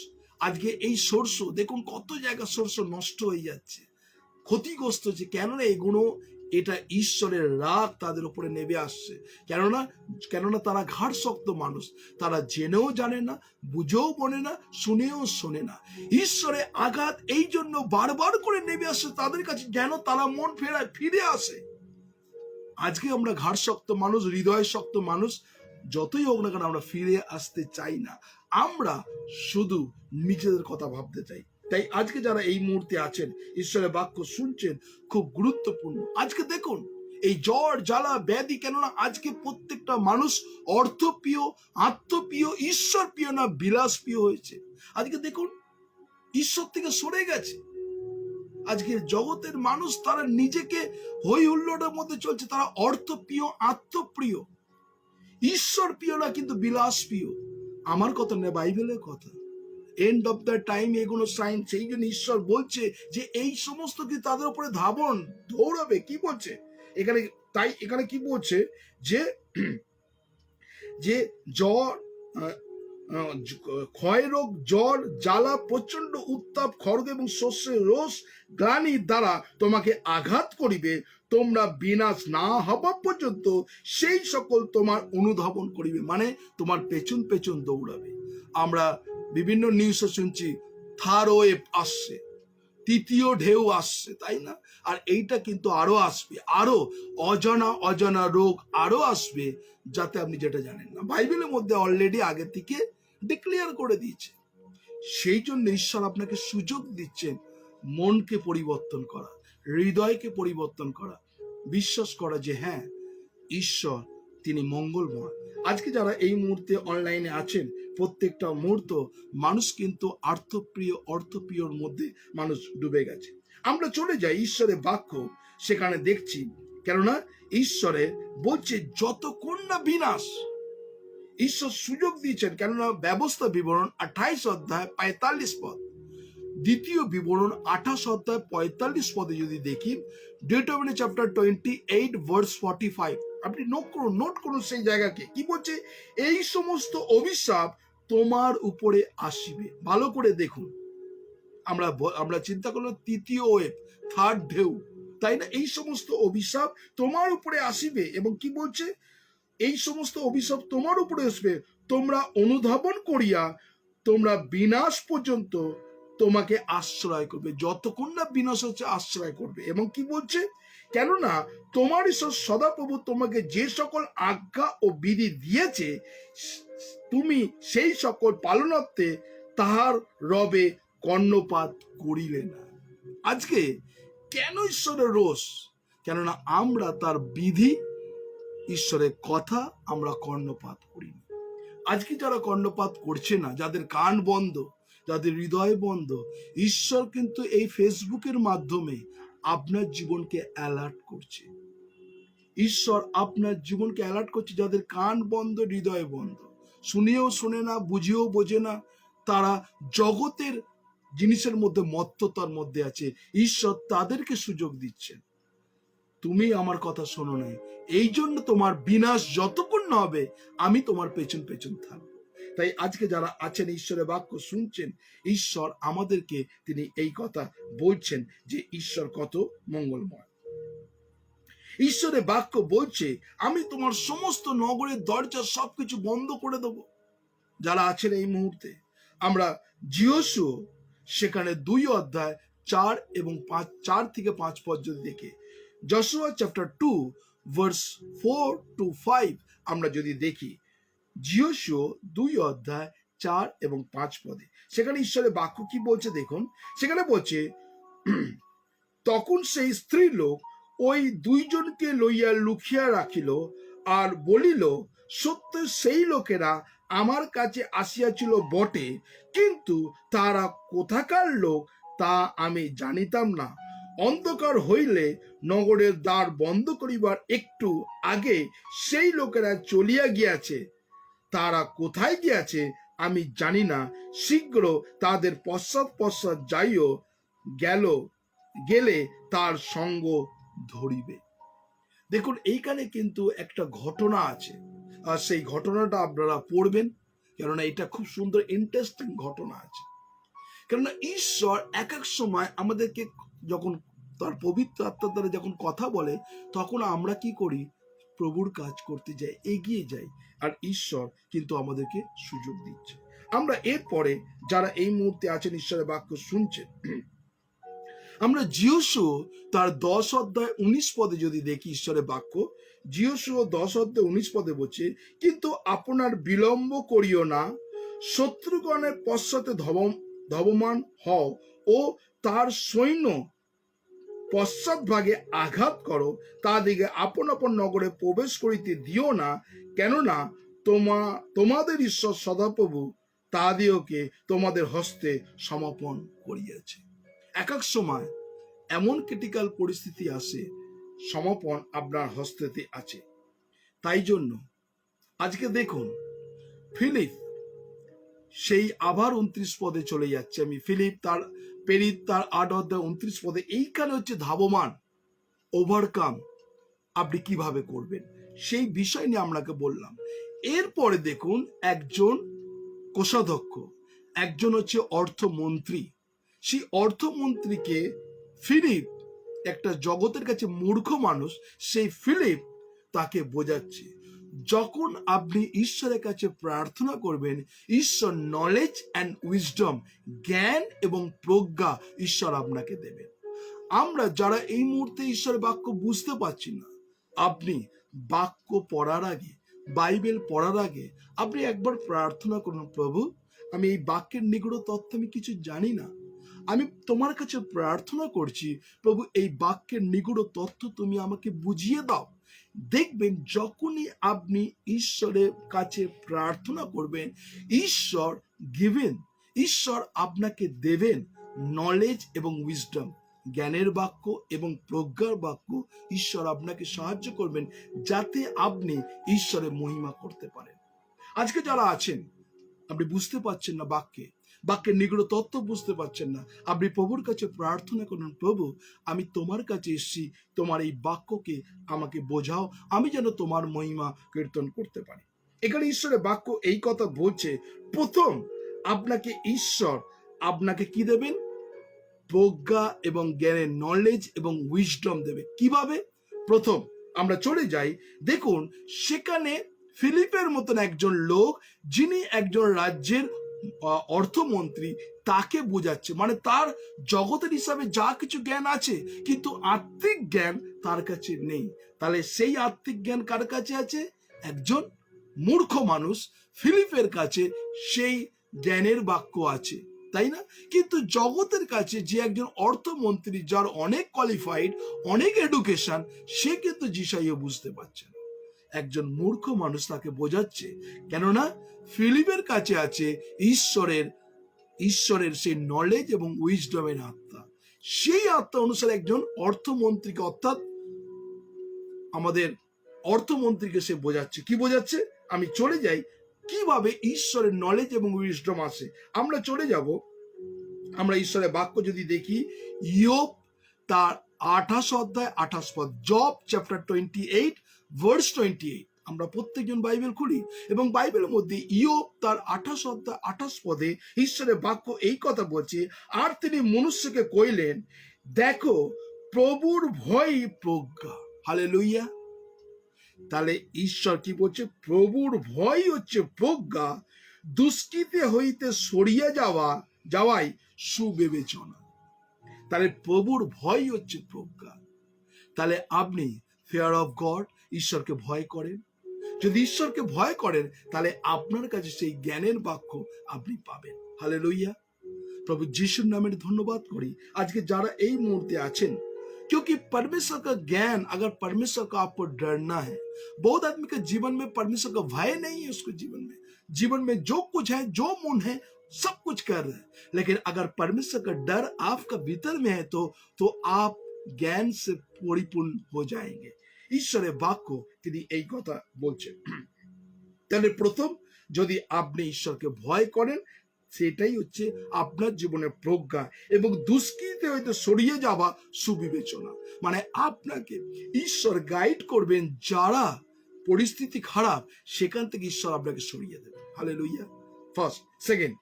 আজকে এই শস্য, দেখুন কত জায়গা শস্য নষ্ট হয়ে যাচ্ছে, ক্ষতিগ্রস্ত হচ্ছে। কেননা এগুলো, এটা ঈশ্বরের রাগ তাদের উপরে নেমে আসছে। কেননা তারা ঘাড় শক্ত মানুষ, তারা জেনেও জানে না, বুঝেও বনে না, শুনেও শোনে না। ঈশ্বরের আঘাত এই জন্য বারবার করে নেমে আসছে তাদের কাছে, যেন তারা মন ফিরে আসে। আজকে আমরা ঘাড় শক্ত মানুষ, হৃদয় শক্ত মানুষ, যতই হোক না কেন আমরা ফিরে আসতে চাই না, আমরা শুধু নিজেদের কথা ভাবতে চাই। তাই আজকে যারা এই মুহূর্তে আছেন, ঈশ্বরের বাক্য শুনছেন, খুব গুরুত্বপূর্ণ। আজকে দেখুন এই জ্বর, জ্বালা, ব্যাধি, কেননা আজকে প্রত্যেকটা মানুষ অর্থপ্রিয়, আত্মপ্রিয়, ঈশ্বর প্রিয় না বিলাস প্রিয় হয়েছে। আজকে দেখুন ঈশ্বর থেকে সরে গেছে। আজকের জগতের মানুষ, তারা নিজেকে হই হুল্লোড়ের মধ্যে চলছে। তারা অর্থপ্রিয়, আত্মপ্রিয়, ঈশ্বর প্রিয় না, কিন্তু বিলাস প্রিয়। আমার কথা না, বাইবেলের কথা। এন্ড অফ দ্য টাইম এগুলো সাইন। সেই জন্য ঈশ্বর বলছে যে এই সমস্ত কি তাদের উপরে দৌড়াবে। কি বলছে এখানে? তাই এখানে কি বলছে? যে জ্বর, ক্ষয়রোগ, জ্বর, জ্বালা, প্রচন্ড উত্তাপ, খড়গ এবং শস্যের রোষ গ্লানি দ্বারা তোমাকে আঘাত করিবে, তোমরা বিনাশ না হওয়া পর্যন্ত সেই সকল তোমার অনুধাবন করিবে। মানে তোমার পেছন পেছন দৌড়াবে। আমরা বিভিন্ন নিউজে শুনছি থার্ড ওয়েভ আসছে, তৃতীয় ঢেউ আসছে, তাই না? আর এইটা কিন্তু আরো আসবে, আরো অজানা রোগ আরো আসবে, যাতে আপনি যেটা জানেন না। বাইবেলের মধ্যে অলরেডি আগে থেকে ডিক্লেয়ার করে দিয়েছে। সেই জন্য ঈশ্বর আপনাকে সুযোগ দিচ্ছেন মনকে পরিবর্তন করা, হৃদয়কে পরিবর্তন করা, বিশ্বাস করা যে হ্যাঁ, ঈশ্বর তিনি মঙ্গলময়। আজকে যারা এই মুহূর্তে অনলাইনে আছেন, প্রত্যেকটা মুহূর্ত মানুষ কিন্তু অর্থপ্রিয়র মধ্যে মানুষ ডুবে গেছে। আমরা চলে যাই ঈশ্বরের বাক্য, সেখানে দেখছি কেননা ঈশ্বরে বলছে যতক্ষণ না বিনাশ, ঈশ্বর সুযোগ দিয়েছেন। কেননা ব্যবস্থা বিবরণ 28 অধ্যায় 45 পদ, দ্বিতীয় বিবরণ 28 অধ্যায় 45 পদে যদি দেখি, ডিউটোরনমি চ্যাপ্টার 28 ভার্স 45, আপনি নোট করুন সেই জায়গাকে। কি বলছে? এই সমস্ত অভিশাপ তোমার উপরে আসিবে। ভালো করে দেখুন, আমরা চিন্তা করলাম তৃতীয় ওয়েভ, থার্ড ঢেউ, তাই না? এই সমস্ত অভিশাপ তোমার উপরে আসিবে। এবং কি বলছে? এই সমস্ত অভিশাপ তোমার উপরে আসবে, তোমরা অনুধাবন করিয়া তোমরা বিনাশ পর্যন্ত তোমাকে আশ্রয় করবে। যতক্ষণ না বিনাশ হচ্ছে আশ্রয় করবে। এবং কি বলছে? কেননা তোমার ঈশ্বর সদাপ্রভু তোমাকে যে সকল আজ্ঞা ও বিধি দিয়েছে, তুমি সেই সকল পালনার্থে তাহার রবে কর্ণপাত করিলে না। আজকে কেন ঈশ্বরের রোষ? কেননা আমরা তার বিধি, ঈশ্বরের কথা আমরা কর্ণপাত করিনি। আজকে যারা কর্ণপাত করছে না, যাদের কান বন্ধ, যাদের হৃদয় বন্ধ, ঈশ্বর কিন্তু এই ফেসবুকের মাধ্যমে আপনার জীবনকে অ্যালার্ট করছে। ঈশ্বর আপনার জীবনকে অ্যালার্ট করছে। যাদের কান বন্ধ, হৃদয় বন্ধ, শুনেও শোনে না, বুঝেও বোঝে না, তারা জগতের জিনিসের মধ্যে, মত্ততার মধ্যে আছে, ঈশ্বর তাদেরকে সুযোগ দিচ্ছেন। তুমি আমার কথা শোনো নাই, এই জন্য তোমার বিনাশ যতক্ষণ না হবে আমি তোমার পেছন পেছন থাকবো। তাই আজকে যারা আছেন, ঈশ্বরের বাক্য শুনছেন, ঈশ্বর আমাদেরকে তিনি এই কথা বলছেন যে ঈশ্বর কত মঙ্গলময়। ঈশ্বরের বাক্য বলছে আমি তোমার সমস্ত নগরের দরজা সবকিছু বন্ধ করে দেব। যারা আছেন এই মুহূর্তে, আমরা যিহোশু সেখানে 2 অধ্যায় 4 এবং 4 থেকে 5 পদ যদি দেখে, যশোয়া চ্যাপ্টার 2 ভার্স 4 to 5 আমরা যদি দেখি, যিহোশু 2 অধ্যায় 4 এবং 5 পদে সেখানে ঈশ্বরের বাক্য কি বলছে দেখুন। সেখানে বলছে, তখন সেই স্ত্রী লোক ওই 2 জনকে লইয়া লুকিয়া রাখিল আর বলিল, সত্য সেই লোকেরা আমার কাছে আসিয়াছিল বটে, কিন্তু তারা কোথাকার লোক তা আমি জানিতাম না। অন্ধকার হইলে নগরের দ্বার বন্ধ করিবার একটু আগে সেই লোকেরা চলিয়া গিয়াছে, তারা কোথায় গিয়াছে আমি জানি না। শীঘ্র তাদের পশ্চাৎ যাইও, গেলে তার সঙ্গ ধরিবে। দেখুন, এইখানে কিন্তু একটা ঘটনা আছে, আর সেই ঘটনাটা আপনারা পড়বেন, কেননা এটা খুব সুন্দর ইন্টারেস্টিং ঘটনা আছে। কেননা ঈশ্বর এক এক সময় আমাদেরকে যখন তার পবিত্র আত্মার দ্বারা যখন কথা বলে, তখন আমরা কি করি? প্রভুর কাজ করতে যাই, এগিয়ে যাই, আর ঈশ্বর কিন্তু আমাদেরকে সুযোগ দিচ্ছে। আমরা এরপরে যারা এই মুহূর্তে আছেন, ঈশ্বরের বাক্য শুনছেন, আমরা যিহোশু তার 10 অধ্যায় 19 পদে যদি দেখি, ঈশ্বরের বাক্য যিহোশু 10 অধ্যায় 19 পদে বলছে, কিন্তু আপনার বিলম্ব করিও না, শত্রুগণের পশ্চাতে ধবমান হও ও তার সৈন্য পশ্চাৎভাগে আঘাত করো, তাদিকে আপন আপন নগরে প্রবেশ করিতে দিও না, কেননা তোমাদের ঈশ্বর সদাপ্রভু তাদিওকে তোমাদের হস্তে সমাপন করিয়াছে। এক এক সময় এমন ক্রিটিক্যাল পরিস্থিতি আসে, সমাপন আপনার হস্তেতে আছে। তাই জন্য আজকে দেখুন, ফিলিপ সেই আবার 29 পদে চলে যাচ্ছে। আমি ফিলিপ তার 8 অধ্যায় 29 পদে, এইখানে হচ্ছে ধাবমান, ওভারকাম আপনি কিভাবে করবেন সেই বিষয় নিয়ে আপনাকে বললাম। এরপরে দেখুন, একজন কোষাধ্যক্ষ, একজন হচ্ছে অর্থমন্ত্রী, সেই অর্থমন্ত্রীকে ফিলিপ, একটা জগতের কাছে মূর্খ মানুষ, সেই ফিলিপ তাকে বোঝাচ্ছে, যখন আপনি ঈশ্বরের কাছে প্রার্থনা করবেন, ঈশ্বর নলেজ অ্যান্ড উইজডম, জ্ঞান এবং প্রজ্ঞা ঈশ্বর আপনাকে দেবেন। আমরা যারা এই মুহূর্তে ঈশ্বরের বাক্য বুঝতে পারছি না, আপনি বাক্য পড়ার আগে, বাইবেল পড়ার আগে আপনি একবার প্রার্থনা করুন, প্রভু আমি এই বাক্যের নিগূঢ় তত্ত্ব আমি কিছু জানি না, আমি তোমার কাছে প্রার্থনা করছি, প্রভু এই বাক্যের নিগূঢ় তত্ত্ব তুমি আমাকে বুঝিয়ে দাও। দেখবেন যখনই আপনি ঈশ্বরের কাছে প্রার্থনা করবেন, ঈশ্বর গিভেন, ঈশ্বর আপনাকে দেবেন নলেজ এবং উইজডম, জ্ঞানের বাক্য এবং প্রজ্ঞার বাক্য। ঈশ্বর আপনাকে সাহায্য করবেন যাতে আপনি ঈশ্বরের মহিমা করতে পারেন। আজকে যারা আছেন আপনি বুঝতে পারছেন না বাক্যের নিগূঢ় তত্ত্ব বুঝতে পারছেন না, আপনি প্রভুর কাছে প্রার্থনা করুন, প্রভু আমি তোমার কাছে এসেছি, তোমার এই বাক্যকে আমাকে বোঝাও, আমি যেন তোমার মহিমা কীর্তন করতে পারি। এখানে ঈশ্বরের বাক্য এই কথা বলছে, প্রথম আপনাকে ঈশ্বর আপনাকে কি দেবেন? প্রজ্ঞা এবং জ্ঞানের নলেজ এবং উইজডম দেবে। কিভাবে? প্রথম আমরা চলে যাই, দেখুন সেখানে ফিলিপের মতন একজন লোক, যিনি একজন রাজ্যের অর্থমন্ত্রী, তাকে বোঝাচ্ছে, মানে তার জগতের হিসাবে যা কিছু জ্ঞান আছে কিন্তু আত্মিক জ্ঞান তার কাছে নেই। তাহলে সেই আত্মিক জ্ঞান কার কাছে আছে? একজন মূর্খ মানুষ ফিলিপের কাছে সেই জ্ঞানের বাক্য আছে, তাই না? কিন্তু জগতের কাছে যে একজন অর্থমন্ত্রী, যার অনেক কোয়ালিফাইড, অনেক এডুকেশন, সে কিন্তু যিশাইও বুঝতে পারছে না। একজন মূর্খ মানুষ তাকে বোঝাচ্ছে, কেননা ফিলিপের কাছে আছে ঈশ্বরের সেই নলেজ এবং উইজডমের আত্মা। সেই আত্মা অনুসারে একজন অর্থমন্ত্রীকে, অর্থাৎ আমাদের অর্থমন্ত্রীকে সে বোঝাচ্ছে। কি বোঝাচ্ছে? আমি চলে যাই কিভাবে ঈশ্বরের নলেজ এবং উইজডম আসে। আমরা চলে যাব, আমরা ঈশ্বরের বাক্য যদি দেখি, ইয়োব তার 28 অধ্যায় 28 পদ, জব চ্যাপ্টার 28 ভার্স 28। আমরা প্রত্যেকজন বাইবেল খুলি এবং বাইবেলের মধ্যে ইয়োব তার 28 অধ্যায় 28 পদে ঈশ্বরের বাক্য এই কথা বলছে, আর তিনি মনুষ্যকে কইলেন, দেখো প্রভুর ভয় প্রজ্ঞা। হালেলুইয়া। তাহলে ঈশ্বর কি বলছে? প্রভুর ভয় হচ্ছে প্রজ্ঞা, দুষ্কৃতি হইতে সরিয়ে যাওয়াই সুবিবেচনা। তাহলে প্রভুর ভয় হচ্ছে প্রজ্ঞা। তাহলে আপনি ফিয়ার অফ গড, ঈশ্বরকে ভয় করেন। যদি ঈশ্বরকে ভয় করেন তাহলে আপনার কাছে সেই জ্ঞানের বাক্য আপনি পাবেন। হালেলুইয়া। प्रभु यीशु नाम में धन्यवाद करी आज के जरा यही मुहूर्ते आछेन, क्योंकि परमेश्वर का ज्ञान, अगर परमेश्वर का आपको डरना है, बहुत आदमी के जीवन में परमेश्वर का भय नहीं है। उसके जीवन में जो कुछ है, जो मन है, सब कुछ कर रहे हैं, लेकिन अगर परमेश्वर का डर आपका भीतर में है तो आप ज्ञान से परिपूर्ण हो जाएंगे। ঈশ্বরের বাক্য তিনি এই কথা বলছেন। তাহলে প্রথম, যদি আপনি ঈশ্বরকে ভয় করেন, সেটাই হচ্ছে আপনার জীবনের প্রজ্ঞা এবং দুষ্কৃতি হইতে সরিয়ে যাওয়া সুবিবেচনা। মানে আপনাকে ঈশ্বর গাইড করবেন, যারা পরিস্থিতি খারাপ সেখান থেকে ঈশ্বর আপনাকে সরিয়ে দেবে। হালেলুইয়া। ফার্স্ট। সেকেন্ড,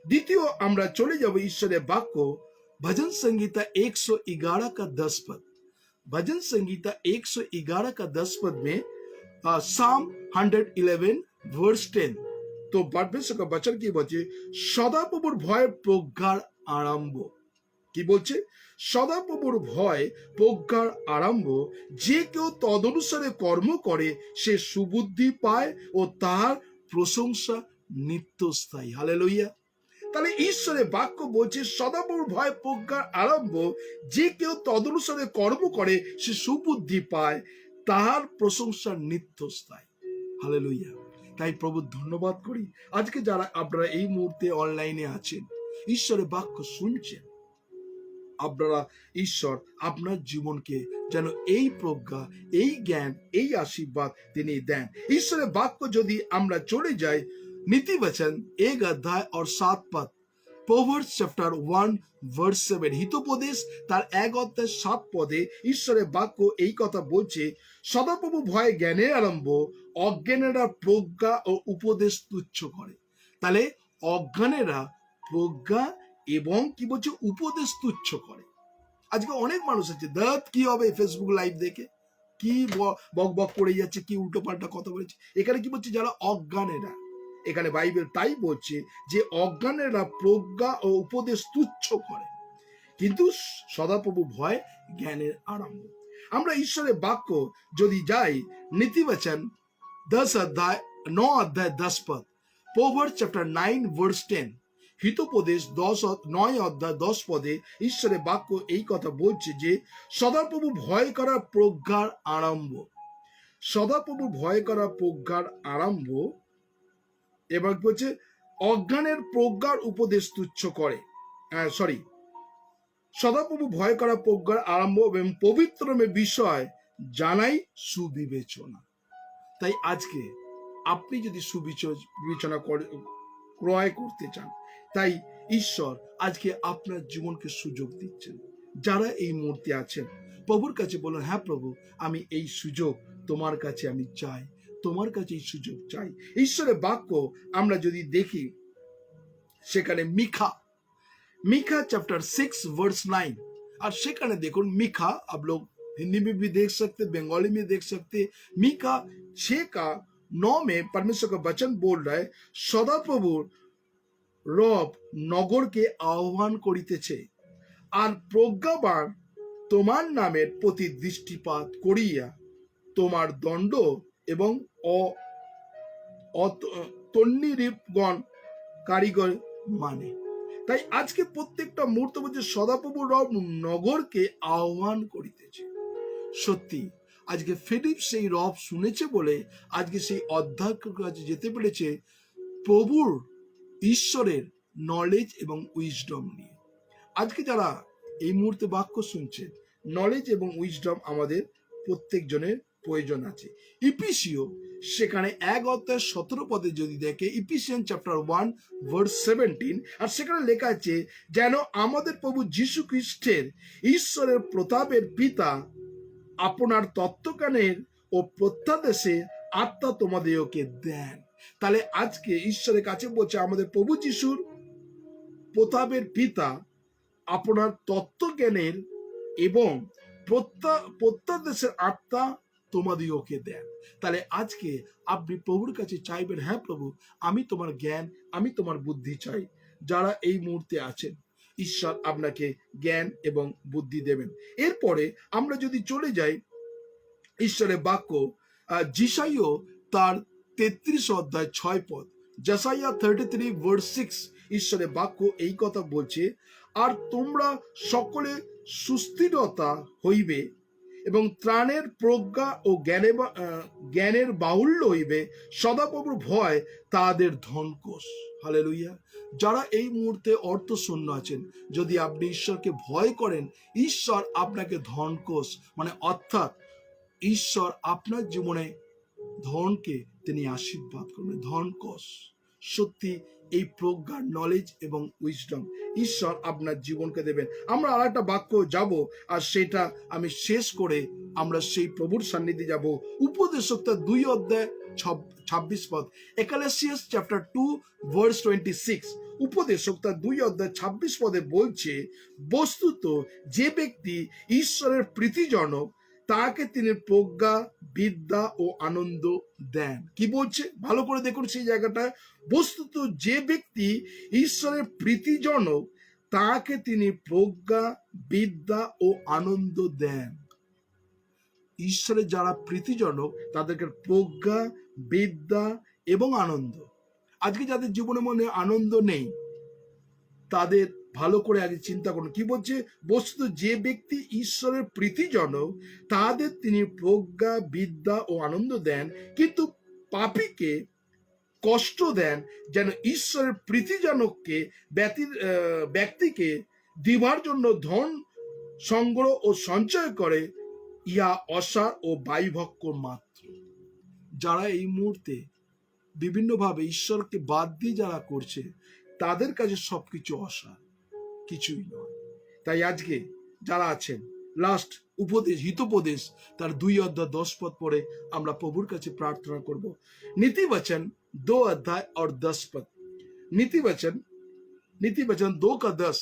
দ্বিতীয় আমরা চলে যাব ঈশ্বরের বাক্য, भजन संगीता 111 का 10 पद। भजन संगीता 111 का 10 पद में साम 111 वर्स 10। तो परमेश्वर का वचन की বলছে, সদাপ্রভুর ভয় প্রজ্ঞার আরম্ভ। কি বলছে? সদাপ্রভুর ভয় প্রজ্ঞার আরম্ভ, যে কেউ তদনুসারে কর্ম করে সে সুবুদ্ধি পায় ও তার প্রশংসা নিত্যস্থায়ী। হালেলুইয়া। তাহলে ঈশ্বরের বাক্য বলছে সদাপ্রভুর ভয় প্রজ্ঞার আরম্ভ, যে কেউ তদনুসারে কর্ম করে সে সুবুদ্ধি পায়, তাহার প্রশংসা নিত্যস্থায়ী। হালেলুইয়া। তাই প্রভু ধন্যবাদ করি আজকে যারা আপনারা এই মুহূর্তে অনলাইনে আছেন, ঈশ্বরের বাক্য শুনছেন, আপনারা ঈশ্বর আপনার জীবনকে যেন এই প্রজ্ঞা, এই জ্ঞান, এই আশীর্বাদ তিনি দেন। ঈশ্বরের বাক্য যদি আমরা চলে যাই নীতি বচন 1 अध्याय और 7 पद, Proverbs chapter 1 verse 7, হিতোপদেশ তার 1 অধ্যায় 7 পদে ঈশ্বরের বাক্য এই কথা বলছে, সদাপ্রভু ভয় জ্ঞানের আরম্ভ, অজ্ঞানেরা প্রজ্ঞা ও উপদেশ তুচ্ছ করে। তাহলে অজ্ঞানেরা প্রজ্ঞা এবং কি বলছে, উপদেশ তুচ্ছ করে। আজকে অনেক মানুষ আছে, দাঁত কি হবে ফেসবুক লাইভ দেখে কি বক বক করে যাচ্ছে, কি উল্টো পাল্টা কথা বলেছে। এখানে কি বলছে? যারা অজ্ঞানেরা, এখানে বাইবেল তাই বলছে যে অজ্ঞানেরা প্রজ্ঞা ও উপদেশ তুচ্ছ করে, কিন্তু সদাপ্রভু ভয় জ্ঞানের আরম্ভ। আমরা ঈশ্বরের বাক্য যদি যাই নীতিবচন 9 अध्याय 10 पद, Proverbs chapter 9 verse 10, হিতোপদেশ 9 অধ্যায় 10 পদে ঈশ্বরের বাক্য এই কথা বলছে যে সদাপ্রভু ভয় করা প্রজ্ঞার আরম্ভ। সদাপ্রভু ভয় করা প্রজ্ঞার আরম্ভ। এবার বলছে অজ্ঞানের প্রজ্ঞার উপদেশ তুচ্ছ করে, সদাপ্রভু ভয় করা প্রজ্ঞার আরম্ভ এবং পবিত্রমে বিষয় জানাই সুবিবেচনা। তাই আজকে আপনি যদি সুবিবেচনা ক্রয় করতে চান, তাই ঈশ্বর আজকে আপনার জীবনকে সুযোগ দিচ্ছেন। যারা এই মুহূর্তে আছেন প্রভুর কাছে বলুন, হ্যাঁ প্রভু, আমি এই সুযোগ তোমার কাছে আমি চাই, তোমার কাছে এই সুযোগ চাই। ঈশ্বরের বাক্য আমরা যদি দেখি সেখানে मिखा चैप्टर 6 वर्स 9, और सेखाने देखो मिखा, आप लोग हिंदी में भी देख सकते, बंगाली में देख सकते। मिखा 6:9 में परमेश्वर का वचन बोल रहा है, सदाप्रभुर रब नगर के आह्वान करितेছে আর প্রজ্ঞাবান তোমার নামের প্রতি দৃষ্টিপাত করিয়া তোমার দণ্ড এবং তন্নিরিপগণ কারিগর মানে। তাই আজকে প্রত্যেকটা মুহূর্ত বলছে সদাপ্রভু রব নগরকে আহ্বান করিতেছে। সত্যি আজকে ফিলিপ সেই রব শুনেছে বলে আজকে সেই অধ্যক্ষের কাছে যেতে পেরেছে প্রভুর ঈশ্বরের নলেজ এবং উইজডম নিয়ে। আজকে যারা এই মুহূর্তে বাক্য শুনছেন, নলেজ এবং উইজডম আমাদের প্রত্যেকজনের প্রয়োজন আছে। ইপিসিও সেখানে 1:17 পদে যদি দেখে, ইপিসিয়ান চ্যাপ্টার 1 ভার্স 17, আর সেখানে লেখা আছে যেন আমাদের প্রভু যীশু খ্রিস্টের ঈশ্বরের প্রতাপের পিতা আপনার তত্ত্বজ্ঞানের ও প্রত্যাদেশে আত্মা তোমাদেরকে দেন। তাহলে আজকে ঈশ্বরের কাছে বলছে আমাদের প্রভু যীশুর প্রতাপের পিতা আপনার তত্ত্বজ্ঞানের এবং প্রত্যাদেশের আত্মা তোমাদিওকে দেন। তাহলে আজকে আপনি প্রভুর কাছে চাইবেন, হ্যাঁ প্রভু, আমি তোমার জ্ঞান, আমি তোমার বুদ্ধি চাই। যারা এই মুহূর্তে আছেন, ঈশ্বর আপনাকে জ্ঞান এবং বুদ্ধি দেবেন। এরপরে আমরা যদি চলে যাই ঈশ্বরের বাক্য যিশাইও তার 33 অধ্যায় 6 পদ, যেসাইয়া 33 ভার্স 6, ঈশ্বরের বাক্য এই কথা বলছে, আর তোমরা সকলে সুস্থিরতা হইবে এবং ত্রাণের প্রজ্ঞা ও জ্ঞানের বাহুল্য হইবে, সদাপ্রভুর ভয় তাদের ধনকোষ। হালেলুয়া। যারা এই মুহূর্তে অর্থ শূন্য আছেন, যদি আপনি ঈশ্বরকে ভয় করেন, ঈশ্বর আপনাকে ধনকোষ মানে অর্থাৎ ঈশ্বর আপনার জীবনে ধনকে তিনি আশীর্বাদ করবেন, ধনকোষ। সত্যি এই প্রজ্ঞা, নলেজ এবং উইজডম ঈশ্বর আপনার জীবনকে দেবেন। আমরা আর একটা বাক্য যাব, আর সেটা আমি শেষ করে আমরা সেই প্রভুর সান্নিধ্যে যাব। উপদেশকতা 2 অধ্যায় 26 পদ, একালেসিয়াস চ্যাপ্টার 2 ভার্স 26, উপদেশকতা 2 অধ্যায় 26 পদে বলছে, বস্তুত যে ব্যক্তি ঈশ্বরের প্রীতিজনক তাকে তিনি প্রজ্ঞা, বিদ্যা ও আনন্দ দেন। কি বলছে ভালো করে দেখুন সেই জায়গাটা। বস্তুত যে ব্যক্তি ঈশ্বরের প্রীতিজনক তাকে তিনি প্রজ্ঞা, বিদ্যা ও আনন্দ দেন। ঈশ্বরের যারা প্রীতিজনক তাদেরকে প্রজ্ঞা, বিদ্যা এবং আনন্দ। আজকে যাদের জীবনে মনে আনন্দ নেই, তাদের ভালো করে আগে চিন্তা করুন। কি বলছে? বস্তুত যে ব্যক্তি ঈশ্বরের প্রীতিজনক তাদের তিনি প্রজ্ঞা, বিদ্যা ও আনন্দ দেন, কিন্তু পাপীকে কষ্ট দেন যেন ঈশ্বরের প্রীতিজনককে ব্যক্তিকে দিবার জন্য ধন সংগ্রহ ও সঞ্চয় করে, ইহা অসার ও বায়ুভক্ষ মাত্র। যারা এই মুহূর্তে বিভিন্নভাবে ঈশ্বরকে বাদ দিয়ে যারা করছে, তাদের কাছে সবকিছু অসার, কিছুই নয়। তাই আজকে যারা আছেন, লাস্ট উপদেশ, হিতোপদেশ তার 2 অধ্যায় 10 পদ পড়ে আমরা প্রভুর কাছে প্রার্থনা করব। নীতি বচন 2 अध्याय और 10 पद, নীতি বচন 2:10,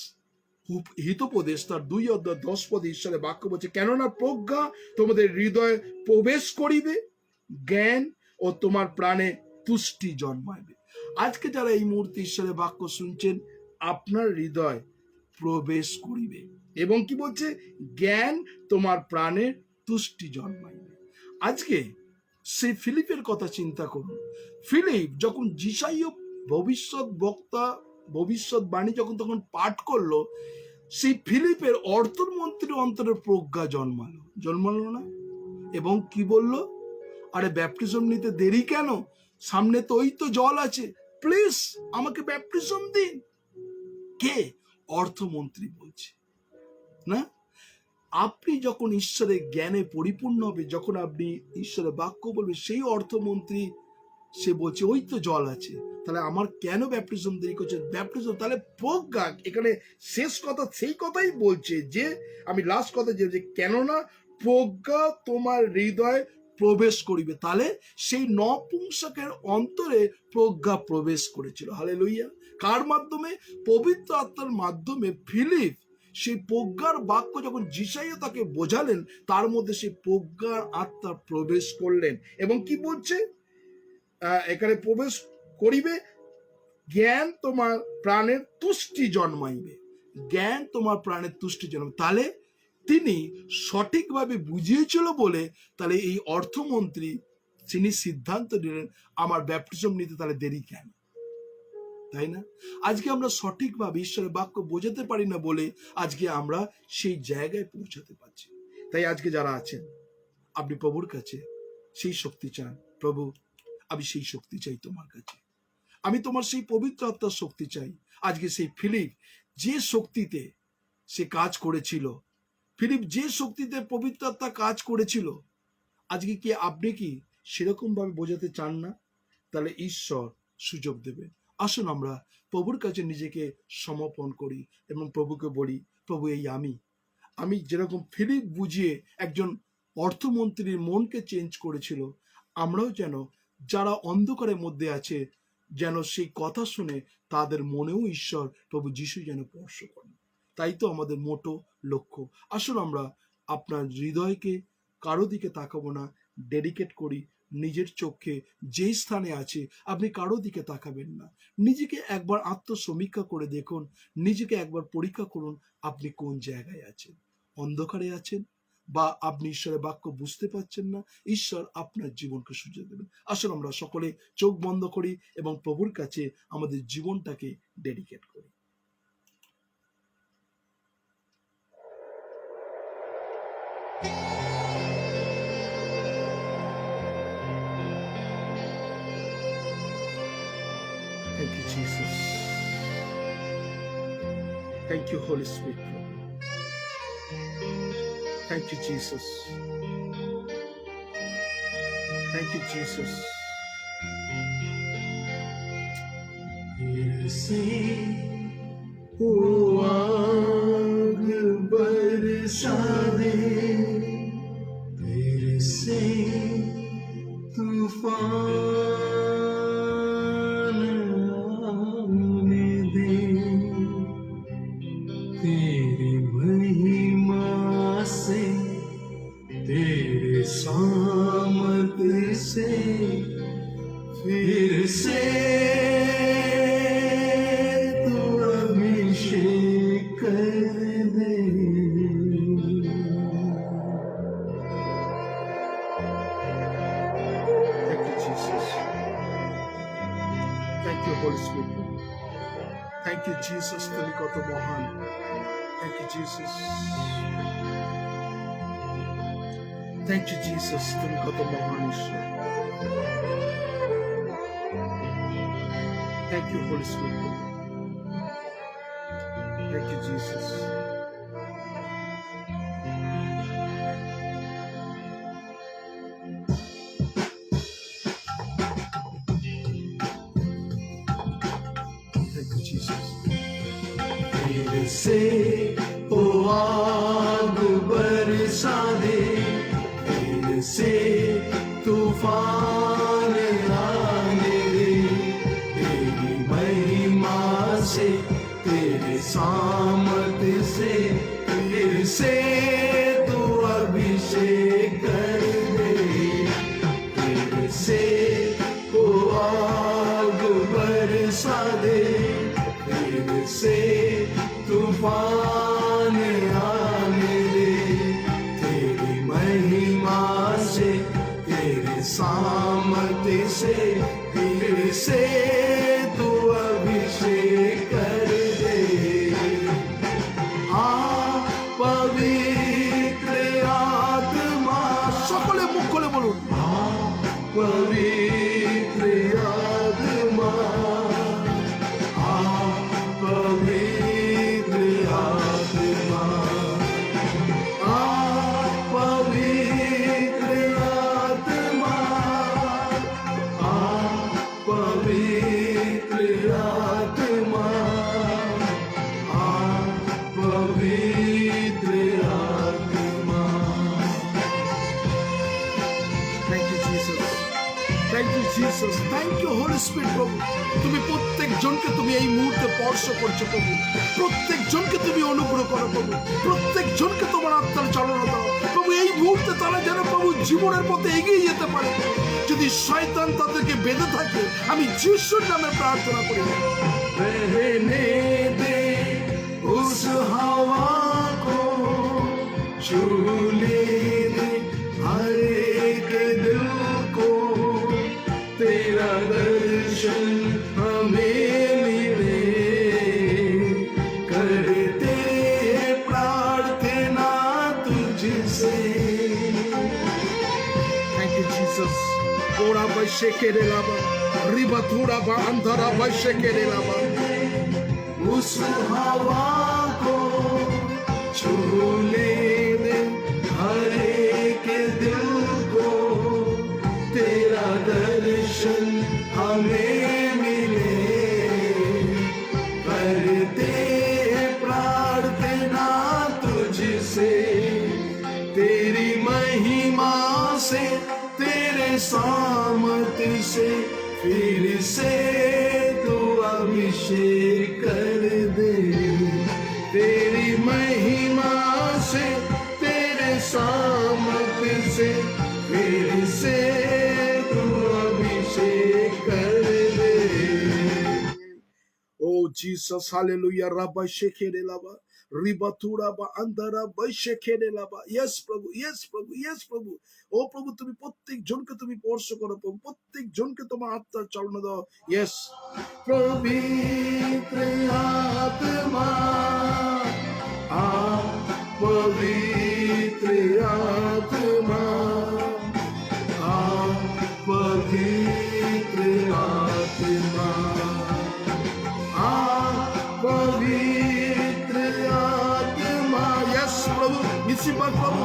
হিতোপদেশ তার 2 অধ্যায় 10 পদে ঈশ্বরের বাক্য বলছে, কেননা প্রজ্ঞা তোমাদের হৃদয়ে প্রবেশ করিবে, জ্ঞান ও তোমার প্রাণে তুষ্টি জন্মাইবে। আজকে যারা এই মুহূর্তে ঈশ্বরের বাক্য শুনছেন, আপনার হৃদয় প্রবেশ করিবে এবং কি বলছে, জ্ঞান তোমার প্রাণে তুষ্টি জন্মাইবে। আজকে সেই ফিলিপের কথা চিন্তা করুন। ফিলিপ যখন যিশাইও ভবিষ্যৎ বক্তা ভবিষ্যৎবাণী যখন তখন পাঠ করলো, সেই ফিলিপের অর্থমন্ত্রীর অন্তরে প্রজ্ঞা জন্মালো না? এবং কি বলল? আরে ব্যাপটিজম নিতে দেরি কেন? সামনে তো ওই তো জল আছে, প্লিজ আমাকে ব্যাপটিজম দিন। কে? অর্থমন্ত্রী বলছে না? আপনি যখন ঈশ্বরের জ্ঞানে পরিপূর্ণ হবে, যখন আপনি ঈশ্বরের বাক্য বলবেন, সেই অর্থমন্ত্রী সে বলছে ওই তো জল আছে, তাহলে আমার কেন ব্যাপটিজম দেরি করছে? ব্যাপটিজম তাহলে প্রজ্ঞা। এখানে শেষ কথা সেই কথাই বলছে, যে আমি লাস্ট কথা যে কেননা প্রজ্ঞা তোমার হৃদয় প্রবেশ করিবে। তাহলে সেই নপুংসকের অন্তরে প্রজ্ঞা প্রবেশ করেছিল। হালেলুইয়া। কার মাধ্যমে? পবিত্র আত্মার মাধ্যমে। ফিলিপ সেই প্রজ্ঞার বাক্য যখন যিশাইয়া তাকে বোঝালেন, তার মধ্যে সেই প্রজ্ঞার আত্মা প্রবেশ করলেন। এবং কি বলছে এখানে? প্রবেশ করিবে, জ্ঞান তোমার প্রাণের তুষ্টি জন্মাইবে। জ্ঞান তোমার প্রাণের তুষ্টি জন্মাইবে। তাহলে তিনি সঠিকভাবে বুঝিয়েছিল বলে তাহলে এই অর্থমন্ত্রী তিনি সিদ্ধান্ত নিলেন আমার ব্যাপটিজম নিতে তাহলে দেরি কেন, তাই না? আজকে আমরা সঠিকভাবে ঈশ্বরের বাক্য বোঝাতে পারি না বলে আজকে আমরা সেই জায়গায় পৌঁছাতে পারছি। তাই আজকে যারা আছেন, আপনি প্রভুর কাছে সেই শক্তি চান। প্রভু, আমি সেই শক্তি চাই তোমার কাছে, আমি তোমার সেই পবিত্র আত্মার শক্তি চাই। আজকে সেই ফিলিপ যে শক্তিতে সে কাজ করেছিল, ফিলিপ যে শক্তিতে পবিত্র আত্মা কাজ করেছিল, আজকে কি আপনি কি সেরকম ভাবে বোঝাতে চান না? তাহলে ঈশ্বর সুযোগ দেবে। আসুন আমরা প্রভুর কাছে নিজেকে সমর্পণ করি এবং প্রভুকে বলি, প্রভু এই আমি যেরকম ফিলিপ বুঝিয়ে একজন অর্থমন্ত্রীর মনকে চেঞ্জ করেছিল, আমরাও যেন যারা অন্ধকারের মধ্যে আছে যেন সেই কথা শুনে তাদের মনেও ঈশ্বর প্রভু যিশু যেন স্পর্শ করেন। তাই তো আমাদের মোটো লক্ষ্য। আসুন আমরা আপনার হৃদয়কে কারো দিকে তাকাবো না, ডেডিকেট করি। নিজের চোখে যেই স্থানে আছে আপনি কারো দিকে তাকাবেন না। নিজেকে একবার আত্মসমীক্ষা করে দেখুন, নিজেকে একবার পরীক্ষা করুন আপনি কোন জায়গায় আছেন। অন্ধকারে আছেন বা আপনি ঈশ্বরের বাক্য বুঝতে পারছেন না, ঈশ্বর আপনার জীবনকে সুযোগ দেবেন। আসলে আমরা সকলে চোখ বন্ধ করি এবং প্রভুর কাছে আমাদের জীবনটাকে ডেডিকেট করি। Thank you, Jesus. Thank you, Holy Spirit. Thank you, Jesus. Thank you, Jesus. फिर से वो आग बरसा दे, फिर से तूफान आने दे, तेरी महिमा से, तेरे सामत से फिर से तू अभिषेक कर दे। Thank you, Jesus. Thank you, Holy Spirit. Thank you, Jesus. তুমি কত মহান। Thank you, Jesus. Thank you, Jesus. তুমি কত মহান ঈশ্বর। Thank you, Holy Spirit. Thank you, Jesus. Thank you, Jesus. फिर से वो आग बरसा दे, फिर से तूफान आने दे, तेरी महिमा से, तेरे सामत से फिर से तू अभिषेक कर दे, फिर से वो आग बरसा दे, फिर से तूफान आने दे, तेरी महिमा से, तेरे सामत से फिर से तू স্পর্শ করছো প্রভু। প্রত্যেক জনকে তুমি অনুগ্রহ করো প্রভু, প্রত্যেক জনকে তোমার আত্মার চালনা দাও প্রভু। এই মুহূর্তে তারা যেন প্রভু জীবনের পথে এগিয়ে যেতে পারে। যদি শয়তান তাদেরকে বেঁধে থাকে, আমি যিশুর নামে প্রার্থনা করি, रहने दे उस हवा को, छू ले दे हर एक दिल को, तेरा दर्शन हमें मिले, करते प्रार्थना तुझसे। Thank you Jesus. ওরা বাইশে কেড়ে লাবা, রিবা থুরা বা আন্ধারা বাইশে কেড়ে লাবা। उस हवा को छू ले दे हर एक दिल को, तेरा दर्शन हमें मिले, करते प्रार्थना तुझसे। तेरी महिमा से, तेरे सामर्थ से फिर से तू अभिषेक कर दे। तेरी महिमा से, तेरे सामर्थ से फिर से तू अभिषेक कर दे। ও জিসাস, হালেলুয়া। রাবা শেখেরে লাবা, রিবাতুরা বা আন্ধারা বাইশে খেড়ে লাবা। ইয়েস প্রভু, ইয়েস প্রভু, ইয়েস প্রভু। ও প্রভু, তুমি প্রত্যেক জনকে তুমি স্পর্শ করো প্রভু, প্রত্যেক জনকে তোমার আত্মার চালনা দাও। ইয়েস। पवित्र आत्मा आ, पवित्र आत्मा आ, पवित्र आत्मा आ, पवित्र आत्मा। यस प्रभु, इसी बात प्रभु।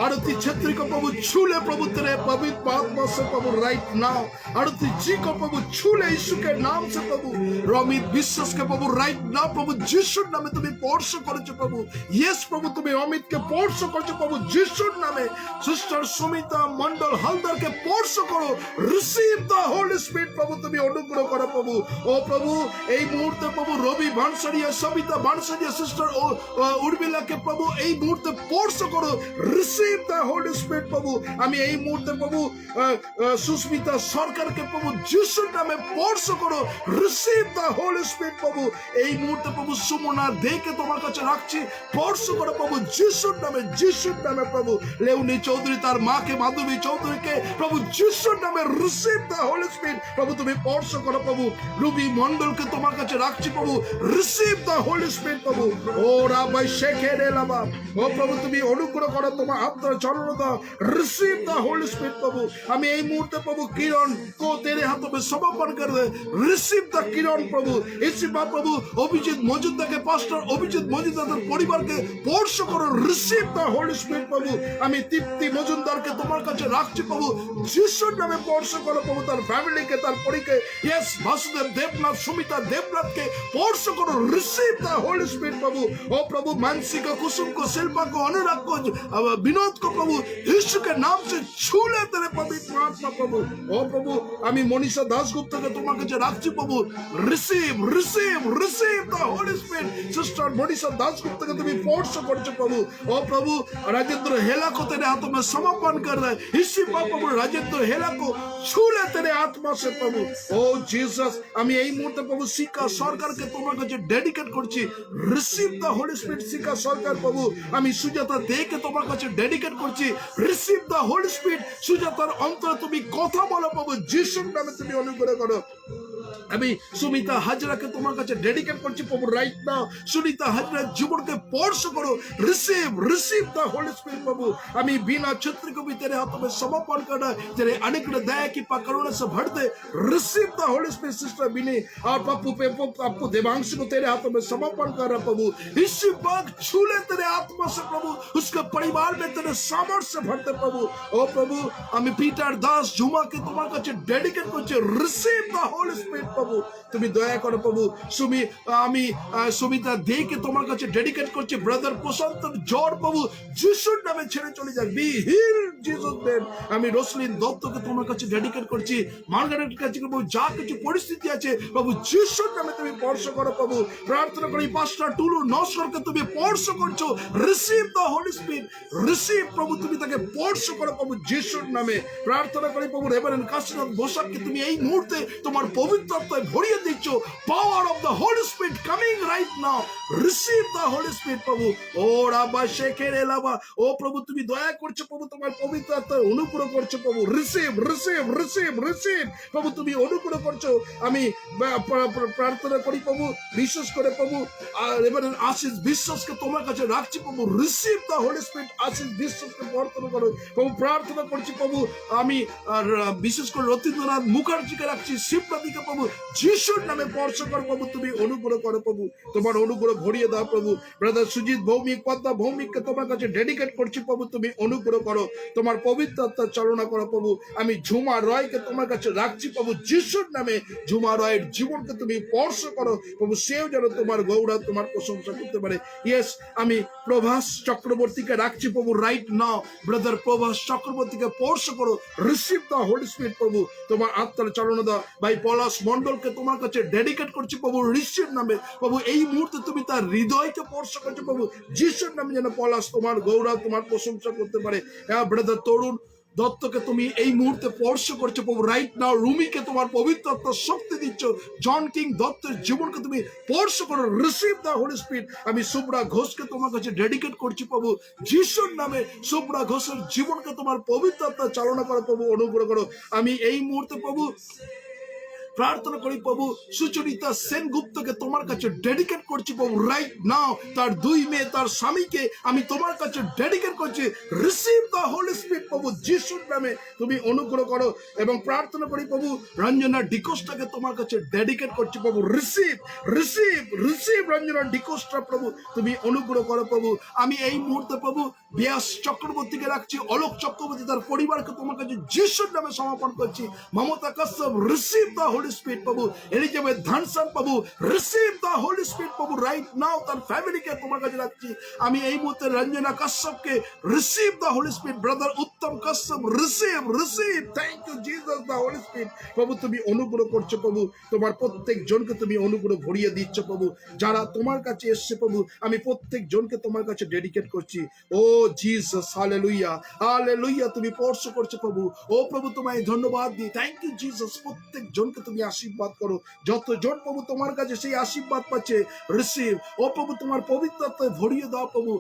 आरती छत्री को प्रभु छूले प्रभु तेरे पवित्र आत्मा से प्रभु राइट नाउ। आरती जी को प्रभु छूले यीशु के नाम से प्रभु। रमित विश्वास के प्रभु राइट नाउ प्रभु যিশুর নামে তুমি স্পর্শ করেছো প্রভু। ইয়েস প্রভু, তুমি অমিতকে স্পর্শ করেছো প্রভু যিশুর নামে। সিস্টার সুমিতা মন্ডল হালদারকে স্পর্শ করো। রিসিভ দ্য হোলি স্পিরিট প্রভু, তুমি অনুগ্রহ করো প্রভু। ও প্রভু, এই মুহূর্তে প্রভু রবি ভানসারিয়া, সবিতা ভানসারিয়া, সিস্টার উর্মিলাকে প্রভু এই মুহূর্তে স্পর্শ করো। রিসিভ দ্য হোলি স্পিরিট প্রভু। আমি এই মুহূর্তে প্রভু সুস্মিতা সরকারকে প্রভু যিশুর নামে স্পর্শ করো। রিসিভ দ্য হোলি স্পিরিট প্রভু। এই মুহূর্তে প্রভু সুমনা দেকে তোমার কাছে রাখছি, স্পর্শ করো প্রভু যিশুর নামে, যিশুর নামে প্রভু। লেউনি চৌধুরী তার মাকে, মাধবী চৌধুরীকে প্রভু যিশুর নামে রিসিভ দ্য হোলি স্পিরিট প্রভু, তুমি স্পর্শ করো প্রভু। রুবি মন্ডলকে তোমার কাছে রাখছি প্রভু, রিসিভ দ্য হোলি স্পিরিট প্রভু। ও রাবাই শেখে লাবা, ও প্রভু তুমি অনুগ্রহ করো, তোমার আত্মার চালনা দাও। রিসিভ দ্য হোলি স্পিরিট প্রভু। আমি এই মুহূর্তে প্রভু কিরণ को तेरे हाथों में समर्पण कर दे। रिसीव द किरण प्रभु। इसी बात प्रभु অভিজিৎ মজুমদারকে, পাস্টর অভিজিৎ মজুমদারের পরিবারকে স্পর্শ করো। রিসিভ দ্য হোলি স্পিরিট প্রভু। আমি তৃপ্তি মজুমদারকে তোমার কাছে রাখছি প্রভু যিশুর নামে স্পর্শ করো প্রভু, তার ফ্যামিলিকে, তার পরিকে। ইয়েস, বাসুদেব দেবনাথ, সুমিতা দেবনাথকে স্পর্শ করো। রিসিভ দ্য হোলি স্পিরিট প্রভু। ও प्रभु मानसी को, कुसुम को, शिल्पा को, अनुराग को, विनोद को प्रभु यीशु के नाम से छू ले तेरे पवित्र आत्मा प्रभु। ओ प्रभु, আমি মনীষা দাসগুপ্তকে তোমার কাছে রাখছি প্রভু। Receive receive receive the Holy Spirit. Sister Manisha দাসগুপ্তকে তুমি স্পর্শ করছো প্রভু। ও प्रभु राजेंद्र हेला को तेरे हाथों में समर्पण कर रहे। इसी प्रभु राजेंद्र हेला को छू ले तेरे आत्मा से प्रभु। ও জিসাস, আমি এই মুহূর্তে প্রভু শিকা সরকারকে তোমার কাছে ডেডিকেট করছি। রিসিভ দ্য হোলি স্পিরিট শিকা সরকার প্রভু। আমি সুজাতা দেকে তোমার কাছে ডেডিকেট করছি। Receive the Holy Spirit. সুজাতার অন্তরে তুমি কথা বলো প্রভু যিশুর নামে, তুমি অনুগ্রহ করো। আমি সুমিতা হাজরাকে তোমার কাছে ডেডিকেট করছি প্রভু রাইট নাও। সুনিতা হাজরার জীবনকে স্পর্শ করো। Receive receive the Holy Spirit प्रभु। আমি বিনা छत्री को भी तेरे हाथों में समर्पण करना। तेरे अनुग्रह दया की करुणा से भर दे। Receive the Holy Spirit. Sister Bini और पप्पू देवांश को तेरे हाथों में समर्पण कर रहा प्रभु। इसी वक्त छू ले तेरे आत्मा से प्रभु, उसके परिवार में तेरे सामर्थ्य से भरते प्रभु। ओ प्रभु, আমি পিটার দাস ঝুমাকে তোমার কাছে ডেডিকেট করছি। রিসিভ দ্য होली स्पिरिट প্রভু তুমি দয়া করো প্রভু। আমি সুমিতা দেকে তোমার কাছে ডেডিকেট করছি। ব্রাদার প্রশান্তর জ্বর প্রভু যিশুর নামে ছেড়ে চলে যাক, বি হিল জিসাস নেম। আমি রসলিন দত্তকে তোমার কাছে ডেডিকেট করছি। মার্গারেটের কাছে প্রভু যা কিছু পরিস্থিতি আছে প্রভু যিশুর নামে তুমি স্পর্শ করো প্রভু। প্রার্থনা করি পাস্টার টুলু নস্করকে তুমি স্পর্শ করছো। Receive the Holy spirit, receive প্রভু তুমি তাকে স্পর্শ করো প্রভু যিশুর নামে। প্রার্থনা করি প্রভু রেভারেন্ড কাশীনাথ বসাককে তুমি এই মুহূর্তে তোমার পবিত্র আত্মায় ভরিয়ে দিচ্ছ। Power of the Holy spirit coming right now, receive the Holy Spirit প্রভু। ও রাবা শেখের এলাবা, ও প্রভু তুমি দয়া করছো প্রভু, তোমার পবিত্র আত্মায় অনুগ্রহ করছো প্রভু। রিসিভ রিসিভ রিসিভ রিসিভ প্রভু তুমি অনুগ্রহ করছো। আমি প্রার্থনা করি প্রভু বিশেষ করে প্রভু রেভারেন্ড আশিস বিশ্বাসকে তোমার কাছে রাখছি প্রভু। রিসিভ দ্য হোলি স্পিরিট, আশিস বিশ্বাসকে প্রার্থনা করো প্রভু। প্রার্থনা করছি প্রভু আমি বিশেষ করে রতীন্দ্রনাথ মুখার্জিকে রাখছি, শিবরাধিকে প্রভু যিশুর নামে স্পর্শ করো প্রভু, তুমি অনুগ্রহ করো প্রভু, তোমার অনুগ্রহ ভরিয়ে দাও প্রভু। ব্রাদার সুজিত ভৌমিক, পদ্মা ভৌমিককে তোমার কাছে ডেডিকেট করছি প্রভু, তুমি অনুগ্রহ করো, তোমার পবিত্র আত্মা চালনা করো প্রভু। আমি ঝুমা রয়কে তোমার কাছে রাখছি প্রভু যিশুর নামে। ঝুমা রয়ের জীবনকে তুমি স্পর্শ করো প্রভু, সেও যেন তোমার গৌরব তোমার প্রশংসা করতে পারে। ইয়েস, আমি প্রভাস চক্রবর্তীকে রাখছি প্রভু রাইট নাও। ব্রাদার প্রভাস চক্রবর্তীকে স্পর্শ করো, রিসিভ দ্য হোলি স্পিরিট প্রভু, তোমার আত্মার চালনা দাও। ভাই পলাশ মন্ডলকে তোমার কাছে ডেডিকেট করছি প্রভু রিসিভ নামে প্রভু। এই মুহূর্তে তুমি তার হৃদয়কে স্পর্শ করছো প্রভু যিশুর নামে, যেন পলাশ তোমার গৌরব তোমার প্রশংসা করতে পারে। ব্রাদার তরুণ দত্তকে তুমি এই মুহূর্তে স্পর্শ করছো প্রভু রাইট নাও। রুমিকে তোমার পবিত্র আত্মার শক্তি দিচ্ছ। জন কিং দত্তের জীবনকে তুমি স্পর্শ করো, রিসিভ দ্য হোলি স্পিরিট। আমি শুভ্রা ঘোষকে তোমার কাছে ডেডিকেট করছি প্রভু যিশুর নামে। শুভ্রা ঘোষের জীবনকে তোমার পবিত্র আত্মা চালনা করো প্রভু, অনুগ্রহ করো। আমি এই মুহূর্তে প্রভু প্রার্থনা করি প্রভু সুচরিতা সেনগুপ্তকে তোমার কাছে ডেডিকেট করছি প্রভু রাইট নাও। তার দুই মেয়ে তার স্বামীকে আমি তোমার কাছে ডেডিকেট করছি। রিসিভ দ্য হোলি স্পিরিট প্রভু যিশুর নামে তুমি অনুগ্রহ করো। এবং প্রার্থনা করি প্রভু রঞ্জনা ডিকোস্টাকে তোমার কাছে ডেডিকেট করছি প্রভু। Receive receive receive Ranjana D'Costa প্রভু, তুমি অনুগ্রহ করো প্রভু। আমি এই মুহূর্তে প্রভু ব্যাস চক্রবর্তীকে রাখছি। অলোক চক্রবর্তী তার পরিবারকে তোমার কাছে যিশুর নামে সমর্পণ করছি। Mamata Kashyap receive the Holy Spirit প্রভু। এলিজাবেথ ধানসান প্রভু রিসিভ দ্য হোলি স্পিরিট প্রভু রাইট নাও। তার ফ্যামিলিকে তোমার কাছে রাখছি। আমি এই মুহূর্তে রঞ্জনা কাশ্যপকে receive the Holy Spirit. Brother Uttam Kashyap receive receive, thank you Jesus the Holy Spirit প্রভু, তুমি অনুগ্রহ করছো প্রভু, তোমার প্রত্যেক জনকে তুমি অনুগ্রহ ভরিয়ে দিচ্ছ প্রভু। যারা তোমার কাছে এসছে প্রভু আমি প্রত্যেক জনকে তোমার কাছে ডেডিকেট করছি। ও জিসাস হালেলুয়া হালেলুয়া, তুমি স্পর্শ করছো প্রভু। ও প্রভু তোমায় ধন্যবাদ দিই, থ্যাংক ইউ জিসাস। প্রত্যেক জনকে তুমি আশীর্বাদ করো, যতজন প্রভু তোমার কাছে সেই আশীর্বাদ পাচ্ছে রিসিভ। ও প্রভু তোমার পবিত্রতায় ভরিয়ে দাও প্রভু।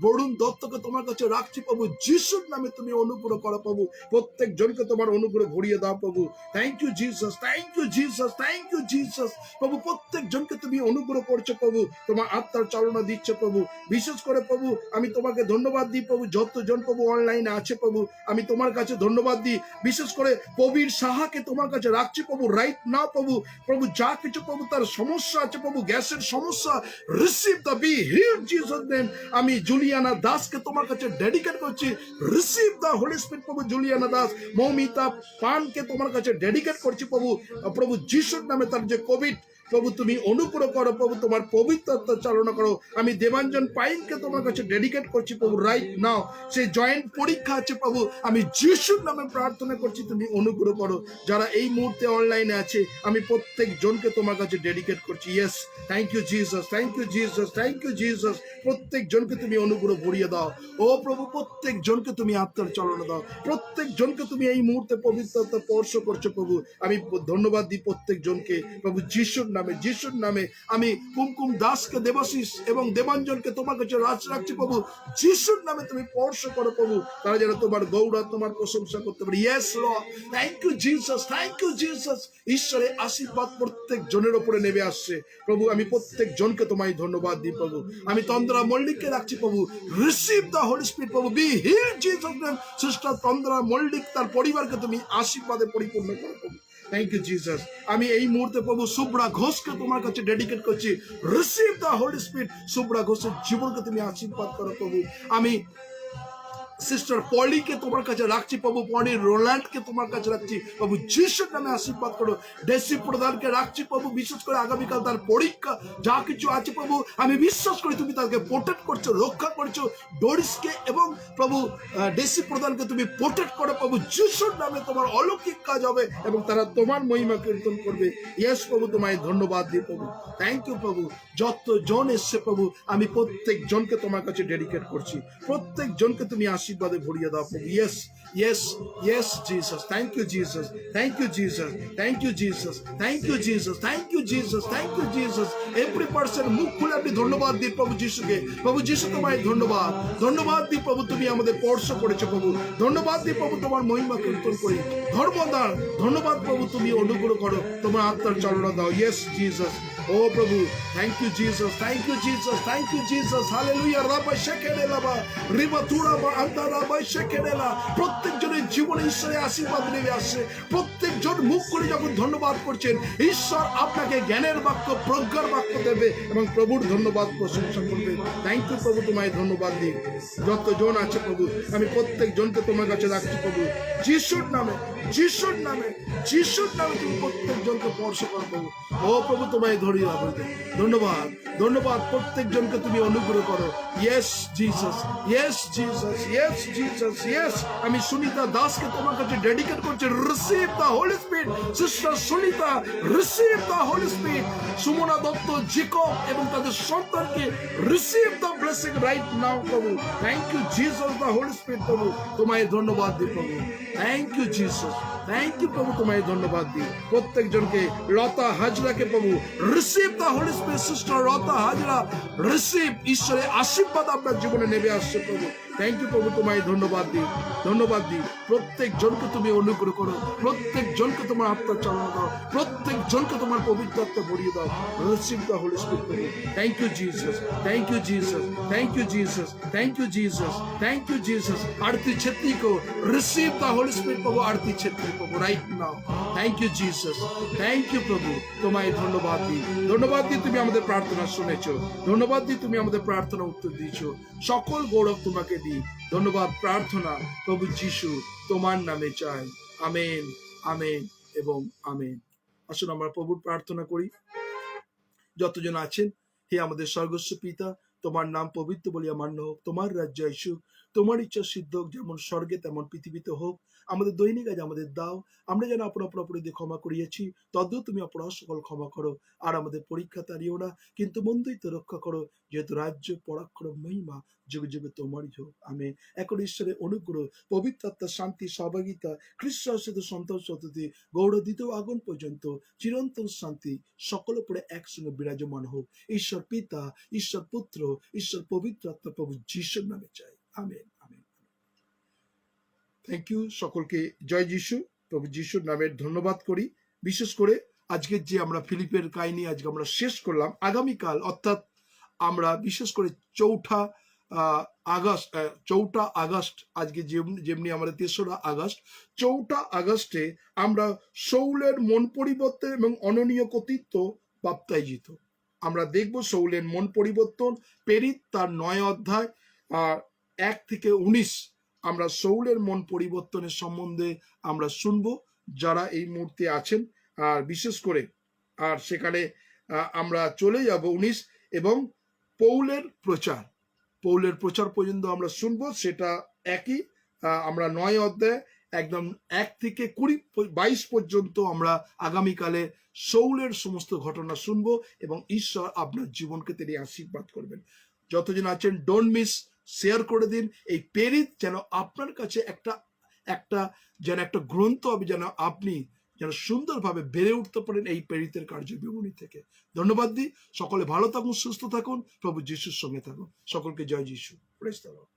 বরুণ দত্তকে তোমার কাছে রাখছি প্রভু যিশুর নামে, তুমি অনুগ্রহ করো প্রভু। প্রত্যেক জনকে তোমার অনুগ্রহ ভরিয়ে দাও প্রভু। Thank you Jesus, thank you Jesus, thank you Jesus প্রভু। প্রত্যেক জনকে তুমি অনুগ্রহ করছো প্রভু, তোমার আত্মার চালনা দিচ্ছ প্রভু। বিশেষ করে প্রভু আমি তোমাকে ধন্যবাদ দিই প্রভু, যতজন প্রভু অনলাইনে আছে প্রভু আমি তোমার কাছে ধন্যবাদ দিই। বিশেষ করে প্রবীর সাহাকে তোমার কাছে রাখছি প্রভু রাইট নাও প্রভু। প্রভু যা কিছু প্রভু তার সমস্যা আছে প্রভু, গ্যাসের সমস্যা, receive the be healed Jesus name. আমি জুলিয়ানা দাসকে তোমার কাছে ডেডিকেট করছি। রিসিভ দ্য হোলি স্পিরিট প্রভু। জুলিয়ানা দাস মৌমিতা পানকে তোমার কাছে ডেডিকেট করছি প্রভু। প্রভু যিশুর নামে তার যে কোভিড প্রভু তুমি অনুগ্রহ করো প্রভু, তোমার পবিত্রতা চালনা করো। আমি দেবাঞ্জন পাইনকে তোমার কাছে ডেডিকেট করছি প্রভু রাইট নাও। সেই জয়েন্ট পরীক্ষা আছে প্রভু, আমি যিশুর নামে প্রার্থনা করছি, তুমি অনুগ্রহ করো। যারা এই মুহূর্তে অনলাইনে আছে আমি প্রত্যেক জনকে তোমার কাছে ডেডিকেট করছি। Yes, thank you Jesus, thank you Jesus, thank you Jesus. প্রত্যেক জনকে তুমি অনুগ্রহ ভরিয়ে দাও। ও প্রভু প্রত্যেক জনকে তুমি আত্মার চালনা দাও। প্রত্যেক জনকে তুমি এই মুহূর্তে পবিত্রতা স্পর্শ করছো প্রভু। আমি ধন্যবাদ দিই প্রত্যেক জনকে প্রভু যিশুর নামে, যিশুর নামে। আমি কুমকুম দাসকে, দেবাশিস এবং দেবাঞ্জনকে তোমার কাছে রাখছি প্রভু যিশুর নামে, তুমি স্পর্শ করো প্রভু, তারা যেন তোমার গৌরব তোমার প্রশংসা করতে পারে। Yes Lord, thank you Jesus, thank you Jesus. ঈশ্বরের আশীর্বাদ প্রত্যেক জনের উপরে নেমে আসছে প্রভু। আমি প্রত্যেক জনকে তোমায় ধন্যবাদ দিই প্রভু। আমি তন্দ্রা মল্লিককে রাখছি প্রভু। রিসিভ দ্য হোলি স্পিরিট প্রভু, be healed Jesus name. Sister Tandra Mallik তার পরিবারকে তুমি আশীর্বাদে পরিপূর্ণ করো প্রভু। Thank you Jesus. আমি এই মুহূর্তে প্রভু শুভ্রা ঘোষকে তোমার কাছে ডেডিকেট করছি। Receive the Holy spirit. Shubhra ঘোষের জীবনকে তুমি আশীর্বাদ করো প্রভু। আমি সিস্টার পলিকে তোমার কাছে রাখছি প্রভু, পলি রোল্যান্ডকে তোমার কাছে রাখছি প্রভু, যিশুর নামে আশীর্বাদ করো। ডেসি প্রধানকে রাখছি প্রভু, বিশেষ করে আগামীকাল তার পরীক্ষা যা কিছু আছে প্রভু, আমি বিশ্বাস করি তুমি তাকে প্রোটেক্ট করছো, রক্ষা করছো। ডোরিসকে এবং প্রভু ডেসি প্রধানকে তুমি প্রোটেক্ট করো প্রভু, যিশুর নামে তোমার অলৌকিক কাজ হবে এবং তারা তোমার মহিমা কীর্তন করবে। ইয়েস প্রভু, তোমায় ধন্যবাদ দিই প্রভু, থ্যাংক ইউ প্রভু। যত জন এসছে প্রভু, আমি প্রত্যেক জনকে তোমার কাছে ডেডিকেট করছি, প্রত্যেক জনকে তুমি আশীর্বাদে ভরিয়ে দাও প্রভু। Yes yes yes Jesus, thank you Jesus, thank you Jesus, thank you Jesus, thank you Jesus, thank you Jesus, thank you Jesus. Every person মুখ খুলে আপনি ধন্যবাদ দিন প্রভু যিশুকে। প্রভু যিশু তোমায় ধন্যবাদ, ধন্যবাদ দিই প্রভু, তুমি আমাদের স্পর্শ করেছো প্রভু। ধন্যবাদ দিই প্রভু, তোমার মহিমা কীর্তন করি। ধর্মদান ধন্যবাদ প্রভু, তুমি অনুগ্রহ করো, তোমার আত্মার চালনা দাও। ইয়েস জিসাস, ও প্রভু, thank you Jesus, thank you Jesus, thank you Jesus. Hallelujah. রাবা শেকেডেলা বা রিবা তুরা বা আন্দা রাবা শেকেডেলা। প্রত্যেকজনের জীবনে ঈশ্বরের আশীর্বাদ নেমে আসছে। প্রত্যেকজন মুখ করে যখন ধন্যবাদ করছেন, ঈশ্বর আপনাকে জ্ঞানের বাক্য, প্রজ্ঞার বাক্য দেবে এবং প্রভুর ধন্যবাদ প্রশংসা করবে। থ্যাংক ইউ প্রভু, তোমায় ধন্যবাদ দিই। যতজন আছে প্রভু, আমি প্রত্যেক জনকে তোমার কাছে রাখছি প্রভু, যিশুর নামে, যিশুর নামে, যিশুর নামে তুমি প্রত্যেক জনকে স্পর্শ করো প্রভু। ও প্রভু, তোমায় ধরিয়ে রাখো। ধন্যবাদ, ধন্যবাদ। প্রত্যেক জনকে তুমি অনুগ্রহ করো। Yes Jesus, yes Jesus, yes Jesus, yes. আমি সুনিতা দাসকে তোমার কাছে ডেডিকেট করছি। Receive the Holy Spirit. Sister Sunita, receive the Holy Spirit. Sumana Datta, Jacob এবং তাদের সন্তানকে receive the blessing right now প্রভু। Thank you Jesus, the Holy Spirit প্রভু, তোমায় ধন্যবাদ দিই প্রভু। Thank you Jesus, thank you প্রভু, তোমায় ধন্যবাদ দিই। প্রত্যেক জনকে, লতা হাজরাকে প্রভু, receive the Holy Spirit. Sister Lata Hazra, receive. ঈশ্বরের আশীর্বাদ আপনার জীবনে নেমে আসছে প্রভু। থ্যাংক ইউ প্রভু, তোমায় ধন্যবাদ দিই, ধন্যবাদ দিই। প্রত্যেক জনকে তুমি অনুগ্রহ করো, প্রত্যেক জনকে তোমার আত্মার চালনা দাও, প্রত্যেক জনকে তোমার পবিত্র আত্মা ভরিয়ে দাও। রিসিভ দ্য হোলি স্পিরিট প্রভু। Thank you Jesus, thank you Jesus, thank you Jesus, thank you Jesus, thank you Jesus. Aarti Chhetri को रिसीव द होली स्पिरिट प्रभु। आरती छेत्री प्रभु right now. Thank you Jesus, thank you प्रभु, তোমায় ধন্যবাদ দিই, ধন্যবাদ দিই। তুমি আমাদের প্রার্থনা শুনেছো, ধন্যবাদ দিই। তুমি আমাদের প্রার্থনা উত্তর দিয়েছো। সকল গৌরব তোমাকে দিই। ধন্যবাদ। প্রার্থনা প্রভু যিশু তোমার নামে চাই। আমেন, আমেন এবং আমেন। আসুন আমরা প্রভুর প্রার্থনা করি। যতজন আছেন, হে আমাদের স্বর্গস্ব পিতা, তোমার নাম পবিত্র বলিয়া মান্য হোক, তোমার রাজ্য আসুক, তোমার ইচ্ছা সিদ্ধ হোক, যেমন স্বর্গে তেমন পৃথিবীতে হোক। আমাদের দৈনিক আজ আমাদের দাও। আমরা যেন আপন আপন অপরাধী ক্ষমা করিয়েছি, তদ্দূর তুমি অপরাধ সকল ক্ষমা করো। আর আমাদের পরীক্ষা তাড়িও না, কিন্তু মন্দইতে রক্ষা করো, যেহেতু রাজ্য, পরাক্রম, মহিমা যুগে যুগে তোমারই হোক। আমেন। এখন ঈশ্বরের অনুগ্রহ, পবিত্র আত্মার শান্তি, সহভাগিতা, খ্রিস্টের সাথে সন্তোষ সততি, গৌর দ্বিতীয় আগমন পর্যন্ত চিরন্তন শান্তি সকল উপরে একসঙ্গে বিরাজমান হোক। ঈশ্বর পিতা, ঈশ্বর পুত্র, ঈশ্বর পবিত্র আত্মা প্রভু যিশুর নামে চাই। Amen, amen. Thank you. সকলকে জয় যিশু। প্রভু যিশুর নামের ধন্যবাদ করি। বিশেষ করে আজকের যে আমরা ফিলিপের কাহিনী আজকে আমরা শেষ করলাম, আগামীকাল অর্থাৎ আমরা বিশেষ করে 4ঠা আগস্ট, আজকে যেমনি আমাদের 3রা আগস্ট, 4ঠা আগস্টে আমরা শৌলের মন পরিবর্তন এবং অননীয় কর্তৃত্ব বাপ্তায়জিত। আমরা দেখব শৌলের মন পরিবর্তন, প্রেরিত তার 9 অধ্যায় আর 1 থেকে 19। আমরা শৌলের মন পরিবর্তনের সম্বন্ধে আমরা শুনবো যারা এই মুহূর্তে আছেন। আর বিশেষ করে আর সেখানে আমরা চলে যাব 19 এবং পৌলের প্রচার পর্যন্ত আমরা শুনবো। সেটা একই, আমরা 9 অধ্যায় একদম 1 থেকে 22 পর্যন্ত আমরা আগামীকালে শৌলের সমস্ত ঘটনা শুনবো এবং ঈশ্বর আপনার জীবনকে তিনি আশীর্বাদ করবেন। যতজন আছেন ডোন্ট মিস, শেয়ার করে দিন। এই প্রেরিত যেন আপনার কাছে একটা গ্রন্থ হবে, যেন আপনি যেন সুন্দরভাবে বেড়ে উঠতে পারেন এই প্রেরিতের কার্যবিবরণী থেকে। ধন্যবাদ দিই। সকলে ভালো থাকুন, সুস্থ থাকুন, প্রভু যিশুর সঙ্গে থাকুন। সকলকে জয় যিশু। Praise the Lord.